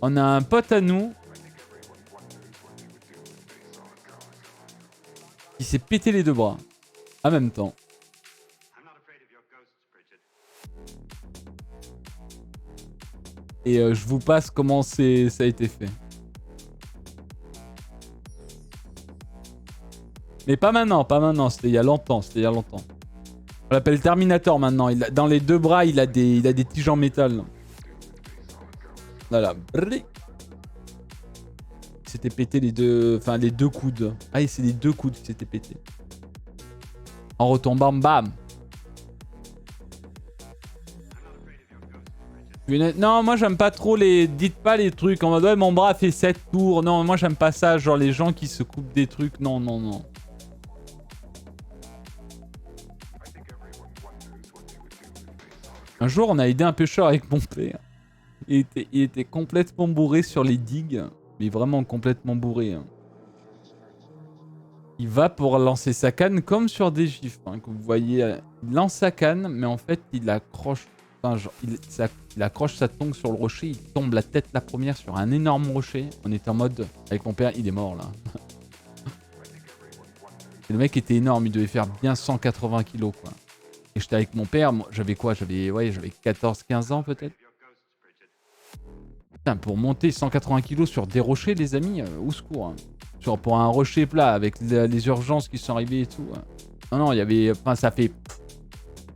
[SPEAKER 1] On a un pote à nous qui s'est pété les 2 bras en même temps. Et je vous passe comment ça a été fait. Mais pas maintenant, c'était il y a longtemps, On l'appelle Terminator maintenant, dans les 2 bras, il a des tiges en métal. Voilà. Il s'était pété les 2 coudes. Ah, c'est les 2 coudes qui s'étaient pétés. En retombant, bam. Non, moi j'aime pas trop les... Dites pas les trucs en mode ouais, mon bras fait 7 tours. Non, moi j'aime pas ça, genre les gens qui se coupent des trucs. Non. Un jour, on a aidé un pêcheur avec mon père. Il était complètement bourré sur les digues. Mais vraiment complètement bourré. Hein. Il va pour lancer sa canne comme sur des gifs. Hein, que vous voyez, il lance sa canne, mais en fait, il accroche... Enfin, genre, il accroche sa tongue sur le rocher. Il tombe la tête la première sur un énorme rocher. On était en mode... Avec mon père, il est mort, là. Et le mec était énorme. Il devait faire bien 180 kilos, quoi. Et j'étais avec mon père, j'avais quoi? J'avais 14-15 ans peut-être. Putain, pour monter 180 kilos sur des rochers, les amis, au secours. Hein. Genre pour un rocher plat avec les urgences qui sont arrivées et tout. Hein. Non, il y avait... Enfin, ça fait...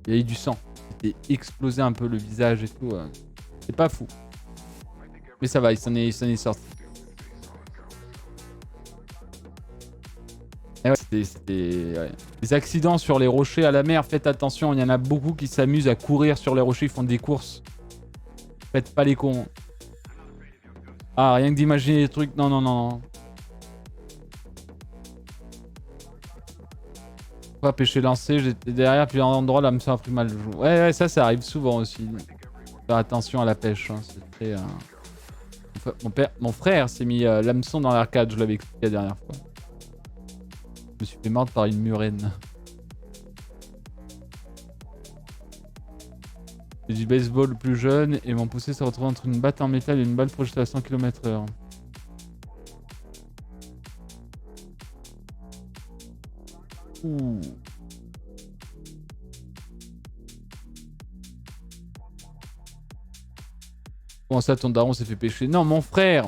[SPEAKER 1] Il y avait du sang. C'était explosé un peu le visage et tout. C'est pas fou. Mais ça va, il s'en est sorti. Et ouais, c'était... Ouais. Les accidents sur les rochers à la mer, faites attention, il y en a beaucoup qui s'amusent à courir sur les rochers, ils font des courses. Faites pas les cons. Ah, rien que d'imaginer les trucs, non. Pas pêcher lancé, j'étais derrière, puis un endroit là, me a pris mal le jour. Ouais, ça arrive souvent aussi. Faire attention à la pêche, hein, c'est très... Mon frère s'est mis l'hameçon dans l'arcade, je l'avais expliqué la dernière fois. Je me suis fait mordre par une murène. J'ai du baseball plus jeune et m'ont poussé se retrouver entre une batte en métal et une balle projetée à 100 km/h. Ouh. Comment ça, ton daron s'est fait pêcher? Non, mon frère,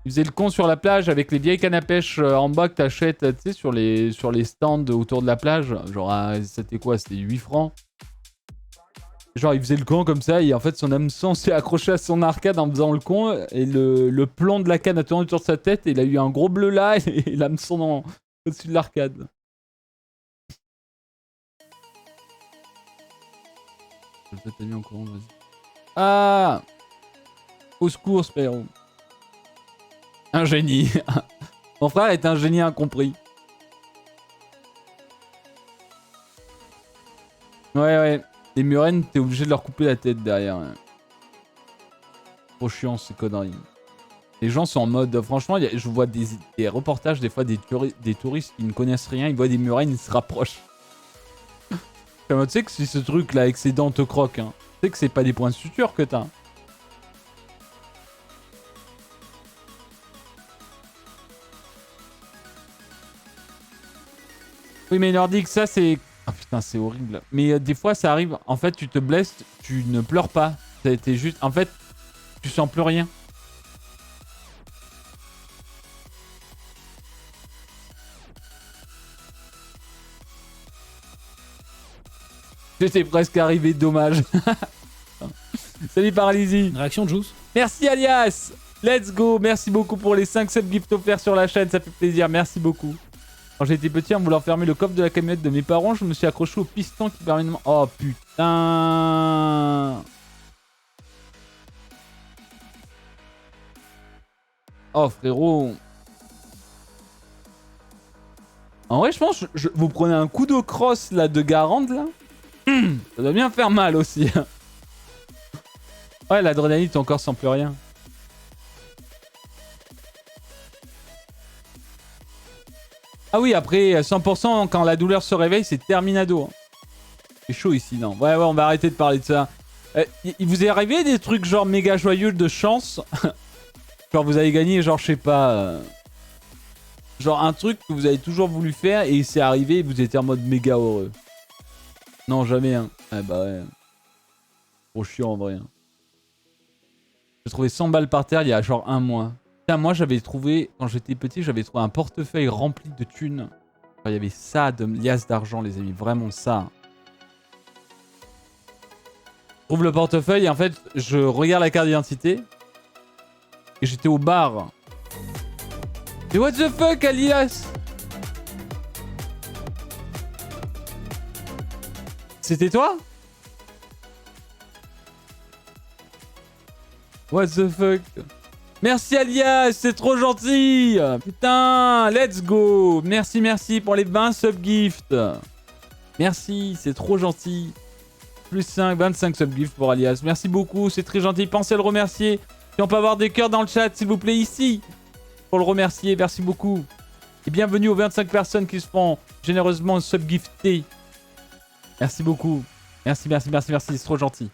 [SPEAKER 1] il faisait le con sur la plage avec les vieilles cannes à pêche en bas que t'achètes, tu sais, sur les stands autour de la plage. Genre, c'était quoi? C'était 8 francs. Genre, il faisait le con comme ça, et en fait, son hameçon s'est accroché à son arcade en faisant le con, et le plomb de la canne a tourné autour de sa tête, et il a eu un gros bleu là, et l'hameçon au-dessus de l'arcade. Je vais t'as mis en courant, vas-y. Ah! Au secours, Spyro. Un génie. Mon frère est un génie incompris. Ouais. Les murènes, t'es obligé de leur couper la tête derrière. Ouais. Trop chiant ces conneries. Les gens sont en mode... Franchement, je vois des reportages des fois des touristes qui ne connaissent rien, ils voient des murènes, ils se rapprochent. Comme tu sais que c'est ce truc là avec ses dents te croque. Hein. sais que c'est pas des points de suture que t'as. Oui, mais nordique, ça c'est... Ah putain, c'est horrible. Mais des fois, ça arrive. En fait, tu te blesses, tu ne pleures pas. Ça a été juste... En fait, tu sens plus rien. J'étais presque arrivé, dommage. Salut Paralysie.
[SPEAKER 2] Une réaction de Juice?
[SPEAKER 1] Merci Alias. Let's go. Merci beaucoup pour les 5 subgifts offerts sur la chaîne. Ça fait plaisir. Merci beaucoup. Quand j'étais petit, en voulant fermer le coffre de la camionnette de mes parents, je me suis accroché au piston qui permet de... Oh putain. Oh frérot. En vrai, je pense que vous prenez un coup de crosse là de Garand là. Ça doit bien faire mal aussi. Ouais, l'adrénaline, ton corps sent plus rien. Ah oui, après 100%, quand la douleur se réveille, c'est terminado. C'est chaud ici, non? Ouais, on va arrêter de parler de ça. Il vous est arrivé des trucs genre méga joyeux de chance? Genre vous avez gagné, genre je sais pas... genre un truc que vous avez toujours voulu faire et c'est arrivé et vous étiez en mode méga heureux. Non, jamais, hein. Ah bah ouais. Trop chiant en vrai. Hein. J'ai trouvé 100 balles par terre il y a genre un mois. Putain, moi j'avais trouvé, quand j'étais petit, j'avais trouvé un portefeuille rempli de thunes. Enfin, il y avait ça de liasses d'argent, les amis, vraiment ça. Je trouve le portefeuille et en fait, je regarde la carte d'identité. Et j'étais au bar. Et what the fuck, Alias? C'était toi? What the fuck? Merci Alias, c'est trop gentil. Putain, let's go. Merci, merci pour les 20 subgifts. Merci, c'est trop gentil. Plus 5, 25 subgifts pour Alias. Merci beaucoup, c'est très gentil. Pensez à le remercier. Si on peut avoir des cœurs dans le chat, s'il vous plaît, ici. Pour le remercier, merci beaucoup. Et bienvenue aux 25 personnes qui se font généreusement subgifter. Merci beaucoup. Merci, merci, merci, merci, c'est trop gentil.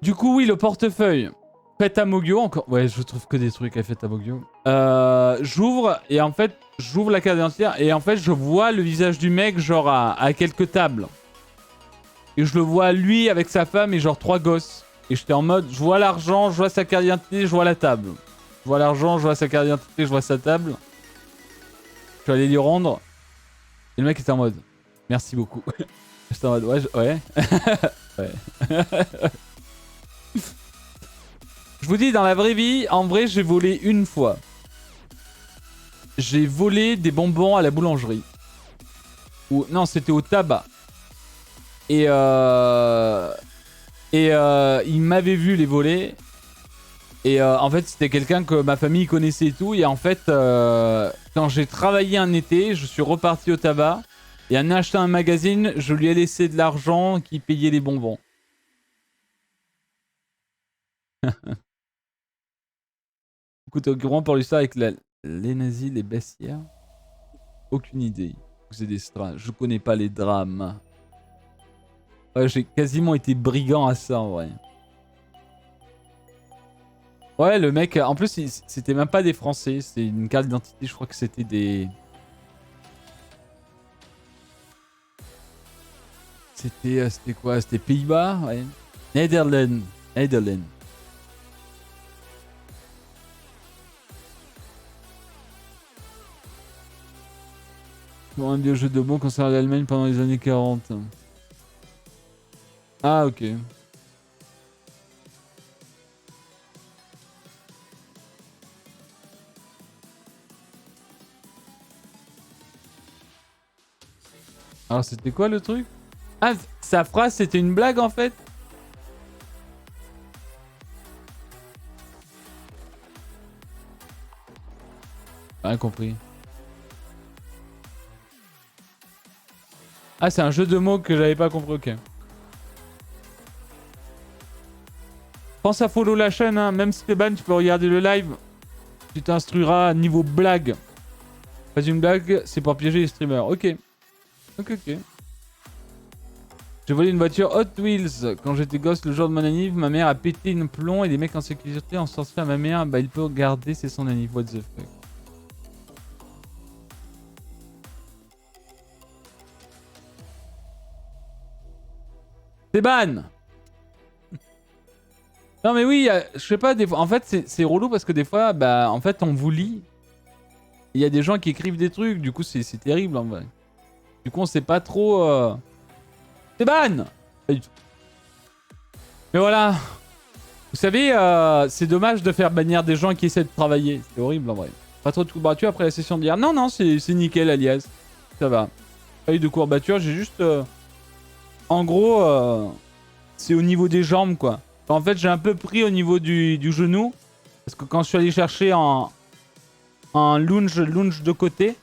[SPEAKER 1] Du coup, oui, le portefeuille. Fête à Mogyo, encore. Ouais, je trouve que des trucs à Fête à Mogyo. J'ouvre, et en fait, j'ouvre la carte d'identité, et en fait, je vois le visage du mec, genre à quelques tables. Et je le vois, lui, avec sa femme, et genre 3 gosses. Et j'étais en mode, je vois l'argent, je vois sa carte d'identité, je vois la table. Je vois l'argent, je vois sa carte d'identité, je vois sa table. Je suis allé lui rendre. Et le mec était en mode, merci beaucoup. J'étais en mode, ouais, ouais. Ouais. Je vous dis, dans la vraie vie, en vrai, j'ai volé une fois. J'ai volé des bonbons à la boulangerie. Ou non, c'était au tabac. Et il m'avait vu les voler. Et en fait, c'était quelqu'un que ma famille connaissait et tout. Et en fait, quand j'ai travaillé un été, je suis reparti au tabac. Et en achetant un magazine, je lui ai laissé de l'argent qui payait les bonbons. Écoute, au courant pour l'histoire avec les nazis, les bestiaires. Aucune idée. C'est des strains. Je connais pas les drames. Ouais, j'ai quasiment été brigand à ça en vrai. Ouais, le mec, en plus, c'était même pas des Français. C'était une carte d'identité, je crois que c'était des... C'était quoi? C'était Pays-Bas? Ouais. Netherlands. Netherlands. Pour un vieux jeu de mots concernant l'Allemagne pendant les années 40. Ah, ok. Alors, c'était quoi le truc? Ah, sa phrase, c'était une blague en fait? Rien compris. Ah, c'est un jeu de mots que j'avais pas compris, ok. Pense à follow la chaîne, hein. Même si t'es ban, tu peux regarder le live. Tu t'instruiras niveau blague. Pas une blague, c'est pour piéger les streamers. Ok. Ok, ok. J'ai volé une voiture Hot Wheels quand j'étais gosse le jour de mon anniv. Ma mère a pété une plomb et les mecs en sécurité ont sorti à ma mère. Bah, il peut garder, c'est son anniv. What the fuck. C'est ban. Non mais oui, je sais pas, des fois, en fait c'est relou parce que des fois, bah en fait on vous lit. Il y a des gens qui écrivent des trucs, du coup c'est terrible en vrai. Du coup on sait pas trop... C'est ban. Pas du tout. Mais voilà. Vous savez, c'est dommage de faire bannir des gens qui essaient de travailler. C'est horrible en vrai. Pas trop de courbatures après la session d'hier. Non, non, c'est nickel alias. Ça va. Pas eu de courbatures, j'ai juste... En gros, c'est au niveau des jambes quoi. En fait, j'ai un peu pris au niveau du genou. Parce que quand je suis allé chercher en lunge de côté.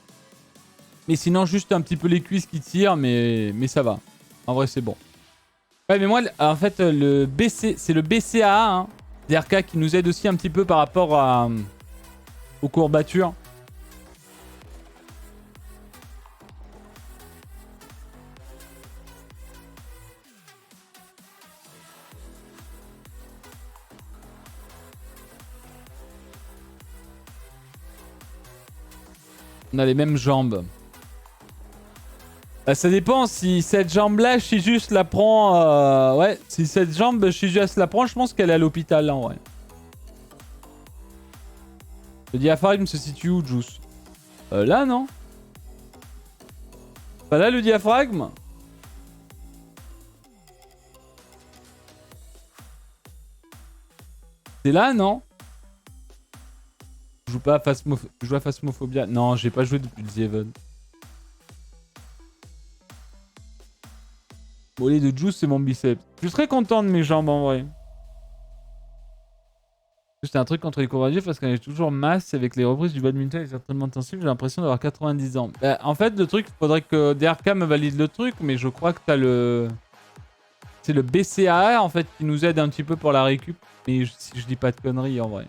[SPEAKER 1] Mais sinon, juste un petit peu les cuisses qui tirent, mais ça va. En vrai, c'est bon. Ouais, mais moi, en fait, c'est le BCAA, hein, DRK, qui nous aide aussi un petit peu par rapport aux courbatures. On a les mêmes jambes. Bah, ça dépend si cette jambe-là, Shijus la prend... Ouais, si cette jambe, Shijus la prend, je pense qu'elle est à l'hôpital, là, en vrai. Le diaphragme se situe où, Juice? Là, non? Pas là, le diaphragme? C'est là, non? Je joue pas à je joue à Phasmophobia. Non, j'ai pas joué depuis le The Event. Voler de Juice, c'est mon biceps. Je suis très content de mes jambes en vrai. C'est un truc contre les courageux parce qu'on est toujours masse avec les reprises du badminton et certainement intensif. J'ai l'impression d'avoir 90 ans. Bah, en fait, le truc, il faudrait que DRK me valide le truc, mais je crois que t'as le. C'est le BCAA en fait qui nous aide un petit peu pour la récup. Mais si je dis pas de conneries en vrai.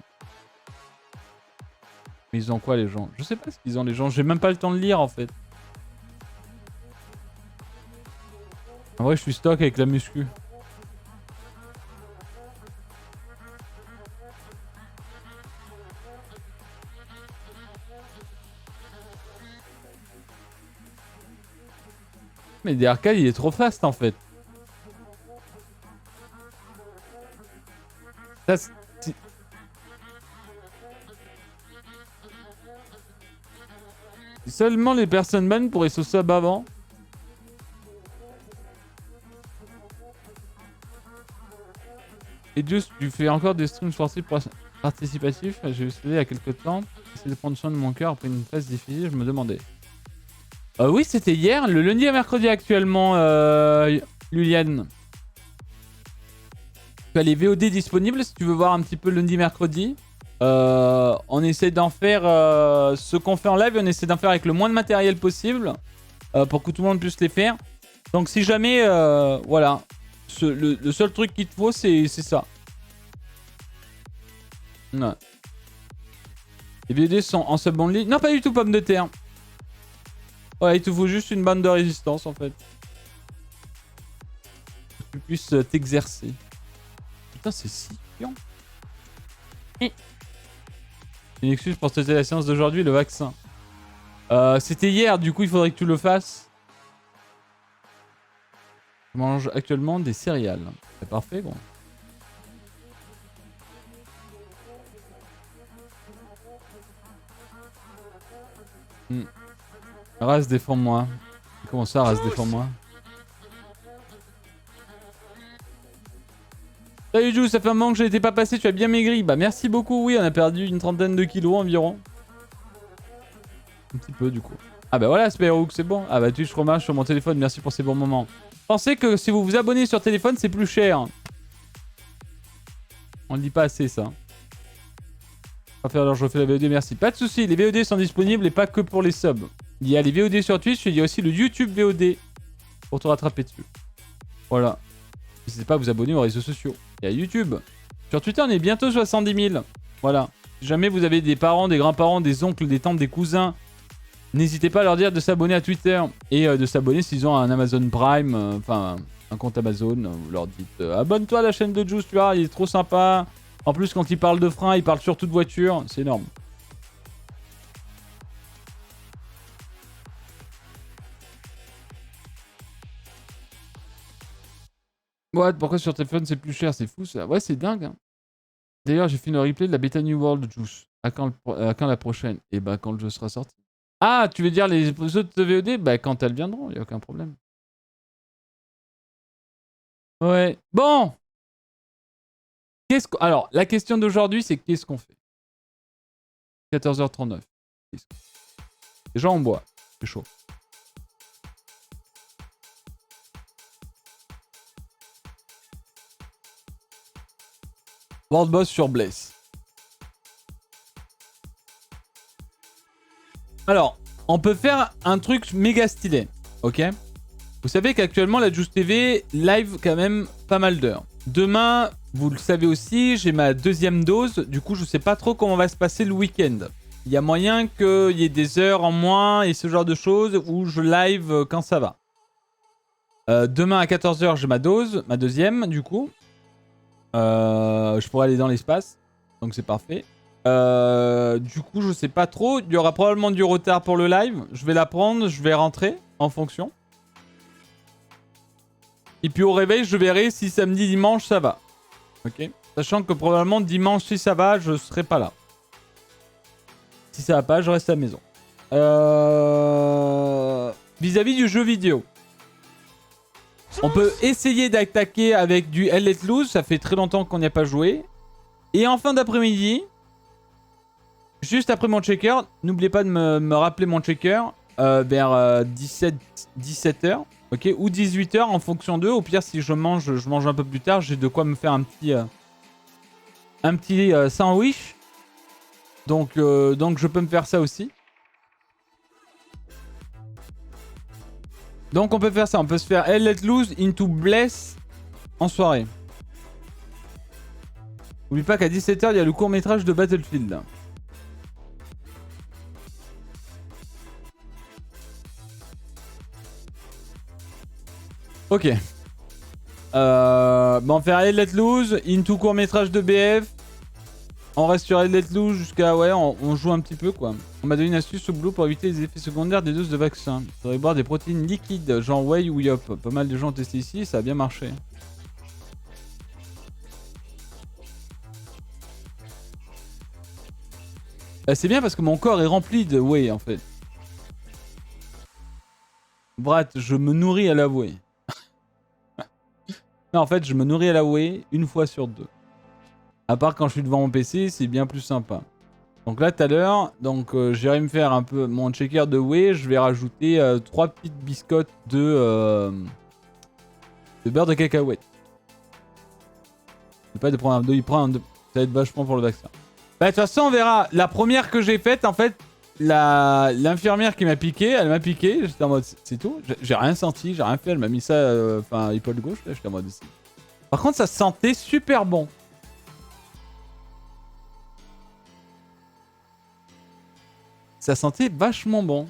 [SPEAKER 1] Mais ils ont quoi les gens? Je sais pas ce qu'ils ont les gens. J'ai même pas le temps de lire en fait. En vrai, je suis stock avec la muscu. Mais DRK, il est trop fast en fait. Ça, si seulement les personnes ban pourraient se sub avant. Et juste, tu fais encore des streams sportifs participatifs. J'ai essayé il y a quelques temps. J'essaie de prendre soin de mon cœur après une phase difficile, je me demandais. Oui, c'était hier, le lundi et mercredi actuellement, Luliane. Tu as les VOD disponibles si tu veux voir un petit peu lundi, mercredi. On essaie d'en faire ce qu'on fait en live, on essaie d'en faire avec le moins de matériel possible pour que tout le monde puisse les faire. Donc si jamais, voilà, le seul truc qu'il te faut, c'est ça. Ouais. Les VOD sont en sub only. Non, pas du tout, pomme de terre. Ouais, il te faut juste une bande de résistance en fait. Pour que tu puisses t'exercer. Putain, c'est si chiant. Une excuse pour tester la séance d'aujourd'hui, le vaccin. C'était hier, du coup il faudrait que tu le fasses. Je mange actuellement des céréales. C'est parfait, bon. Race, défends-moi. Comment ça, Race, défends-moi? Salut Jou, ça fait un moment que je n'étais pas passé, tu as bien maigri. Bah merci beaucoup, oui, on a perdu une trentaine de kilos environ. Un petit peu du coup. Ah bah voilà, Spyrook, c'est bon. Ah bah Twitch fromage sur mon téléphone, merci pour ces bons moments. Pensez que si vous vous abonnez sur téléphone, c'est plus cher. On le dit pas assez ça. On va faire alors je refais la VOD, merci. Pas de soucis, les VOD sont disponibles et pas que pour les subs. Il y a les VOD sur Twitch, il y a aussi le YouTube VOD pour te rattraper dessus. Voilà. N'hésitez pas à vous abonner aux réseaux sociaux. Il y a YouTube. Sur Twitter, on est bientôt 70 000. Voilà. Si jamais vous avez des parents, des grands-parents, des oncles, des tantes, des cousins, n'hésitez pas à leur dire de s'abonner à Twitter et de s'abonner s'ils ont un Amazon Prime, enfin un compte Amazon, vous leur dites abonne-toi à la chaîne de Juice, tu vois, il est trop sympa. En plus, quand il parle de frein, il parle surtout de voiture, c'est énorme. Ouais, pourquoi sur téléphone c'est plus cher, c'est fou ça. Ouais, c'est dingue. Hein. D'ailleurs, j'ai fait une replay de la bêta New World Juice. À quand la prochaine? Et bah quand le jeu sera sorti. Ah, tu veux dire les autres VOD? Bah quand elles viendront, y a aucun problème. Ouais. Bon. Alors, la question d'aujourd'hui, c'est qu'est-ce qu'on fait? 14h39. Déjà, on boit. C'est chaud. World Boss sur Blaze. Alors, on peut faire un truc méga stylé, ok? Vous savez qu'actuellement, la Juice TV live quand même pas mal d'heures. Demain, vous le savez aussi, j'ai ma 2e dose. Du coup, je sais pas trop comment va se passer le week-end. Il y a moyen qu'il y ait des heures en moins et ce genre de choses où je live quand ça va. Demain à 14h, j'ai ma dose, ma 2e du coup. Je pourrais aller dans l'espace, donc c'est parfait. Du coup, je sais pas trop. Il y aura probablement du retard pour le live. Je vais la prendre, je vais rentrer en fonction. Et puis au réveil, je verrai si samedi, dimanche, ça va. Ok. Sachant que probablement dimanche, si ça va, je serai pas là. Si ça va pas, je reste à la maison. Vis-à-vis du jeu vidéo. On peut essayer d'attaquer avec du Hell Let Loose. Ça fait très longtemps qu'on n'y a pas joué. Et en fin d'après-midi, juste après mon checker, n'oubliez pas de me rappeler mon checker vers 17h. Ok, ou 18h en fonction d'eux. Au pire, si je mange un peu plus tard. J'ai de quoi me faire un petit sandwich. Donc je peux me faire ça aussi. Donc on peut faire ça. On peut se faire Hell Let Loose into Bless en soirée. N'oublie pas qu'à 17h, il y a le court-métrage de Battlefield. Ok. Bon, on va faire Hell Let Loose, into court-métrage de BF. On reste sur Hell Let Loose jusqu'à... Ouais, on joue un petit peu, quoi. On m'a donné une astuce au boulot pour éviter les effets secondaires des doses de vaccin. Il faudrait boire des protéines liquides, genre whey ou yop. Pas mal de gens ont testé ici et ça a bien marché. C'est bien parce que mon corps est rempli de whey, en fait. Brat, je me nourris à la whey. Non, en fait, je me nourris à la whey une fois sur 2. À part quand je suis devant mon PC, c'est bien plus sympa. Donc là, tout à l'heure, j'irai me faire un peu mon checker de whey. Je vais rajouter 3 petites biscottes de beurre de cacahuète. Pas de prendre un 2, il prend un 2. Ça va être vachement pour le vaccin. Bah, de toute façon, on verra. La première que j'ai faite, en fait, l'infirmière qui m'a piqué, elle m'a piqué. J'étais en mode, c'est tout. J'ai rien senti, j'ai rien fait. Elle m'a mis ça, épaule gauche. Là, j'étais en mode, par contre, ça sentait super bon. Ça sentait vachement bon.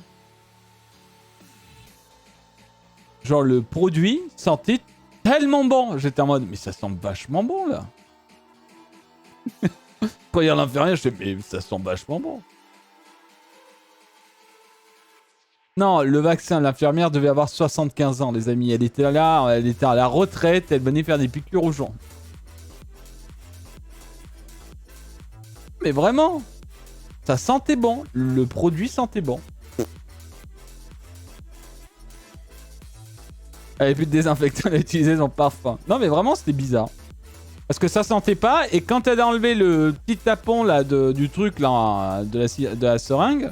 [SPEAKER 1] Genre, le produit sentait tellement bon. J'étais en mode, mais ça sent vachement bon, là. Quand il y a l'infirmière, je fais, mais ça sent vachement bon. Non, le vaccin, l'infirmière devait avoir 75 ans, les amis. Elle était là, elle était à la retraite, elle venait faire des piqûres aux gens. Mais vraiment, ça sentait bon. Le produit sentait bon. Elle avait plus de désinfectant, elle a utilisé son parfum. Non, mais vraiment, c'était bizarre. Parce que ça sentait pas, et quand elle a enlevé le petit tapon là, du truc là, de la seringue,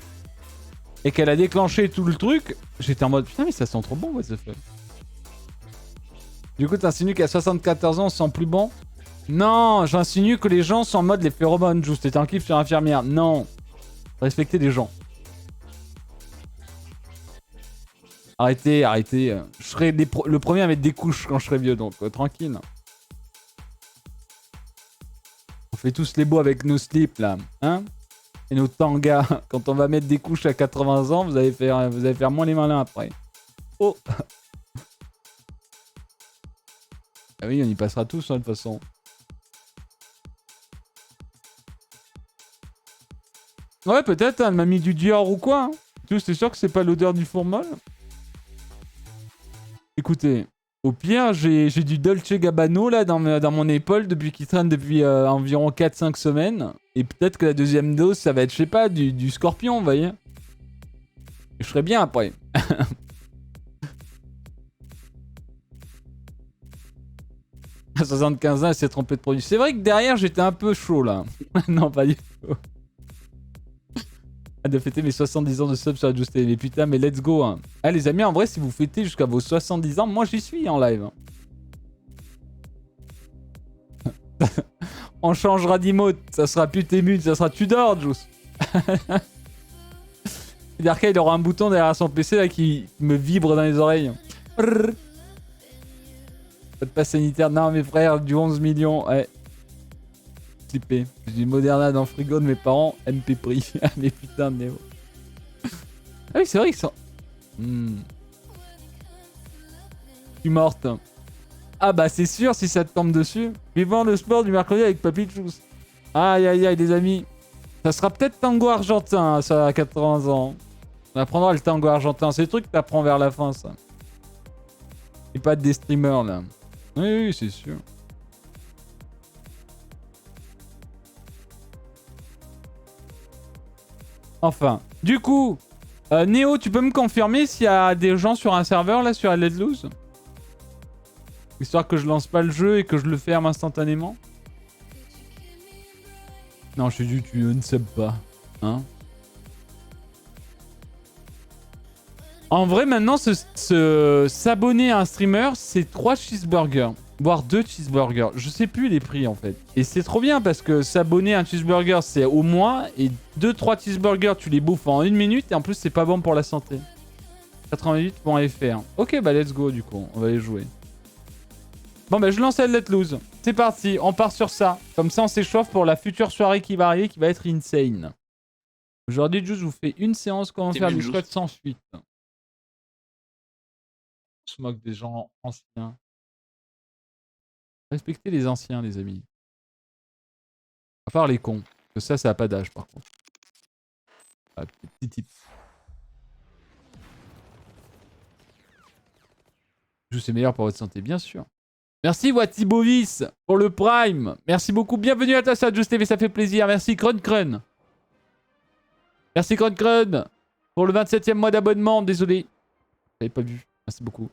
[SPEAKER 1] et qu'elle a déclenché tout le truc, j'étais en mode putain, mais ça sent trop bon, what the fuck. Du coup, t'insinues qu'à 74 ans, on sent plus bon? Non, j'insinue que les gens sont en mode les phéromones, juste t'es un kiff sur infirmière. Non, respectez les gens. Arrêtez, arrêtez. Je serai le premier à mettre des couches quand je serai vieux, donc tranquille. On fait tous les beaux avec nos slips là, hein? Et nos tangas. Quand on va mettre des couches à 80 ans, vous allez faire moins les malins après. Oh. oui, on y passera tous, hein, de toute façon. Ouais, peut-être, hein, elle m'a mis du Dior ou quoi. Hein. Tu sais, c'est sûr que c'est pas l'odeur du fourmol. Écoutez, au pire, j'ai du Dolce Gabbana là dans mon épaule depuis qu'il traîne depuis environ 4-5 semaines. Et peut-être que la deuxième dose, ça va être, je sais pas, du Scorpion, vous voyez. Je serais bien après. À 75 ans, elle s'est trompée de produit. C'est vrai que derrière, j'étais un peu chaud là. Non, pas du tout. De fêter mes 70 ans de sub sur la Just TV. Putain, mais let's go. Hein. Ah, les amis, en vrai, si vous fêtez jusqu'à vos 70 ans, moi j'y suis en live. Hein. On changera d'emote. Ça sera plus Témut, ça sera Tudor, Juice. Darka, il aura un bouton derrière son PC là qui me vibre dans les oreilles. Pas de passe sanitaire. Non, mes frères, du 11 millions. Ouais. Flippé. J'ai du Moderna dans le frigo de mes parents. MP prix. Mais putain, Néo. Ah oui, c'est vrai qu'ils sont... Je suis morte. Ah bah c'est sûr si ça te tombe dessus. Vivant le sport du mercredi avec Papy Juice. Aïe aïe aïe les amis. Ça sera peut-être tango argentin, hein, ça à 80 ans. On apprendra le tango argentin. C'est le truc que t'apprends vers la fin, ça. Et pas des streamers, là. Oui, oui, c'est sûr. Enfin. Du coup, Néo, tu peux me confirmer s'il y a des gens sur un serveur, là, sur Let Loose? Histoire que je lance pas le jeu et que je le ferme instantanément. Non, je suis du tu ne sais pas. Hein? En vrai, maintenant, s'abonner à un streamer, c'est 3 cheeseburgers. Voire 2 cheeseburgers. Je sais plus les prix, en fait. Et c'est trop bien parce que s'abonner à un cheeseburger, c'est au mois. Et 2-3 cheeseburgers, tu les bouffes en 1 minute. Et en plus, c'est pas bon pour la santé. 88.fr. Ok, bah let's go, du coup. On va les jouer. Bon, bah je lance la Let Loose. C'est parti, on part sur ça. Comme ça, on s'échauffe pour la future soirée qui va arriver, qui va être insane. Aujourd'hui, je vous fais une séance comment faire du squat sans fuite. On se moque des gens anciens. Respectez les anciens, les amis. À part les cons. Parce que ça n'a pas d'âge, par contre. Ah, petit tip. C'est meilleur pour votre santé, bien sûr. Merci Watibovis pour le Prime. Merci beaucoup. Bienvenue à ta salle Just TV, ça fait plaisir. Merci Crun. Merci Crun pour le 27e mois d'abonnement. Désolé. J'avais pas vu. Merci beaucoup.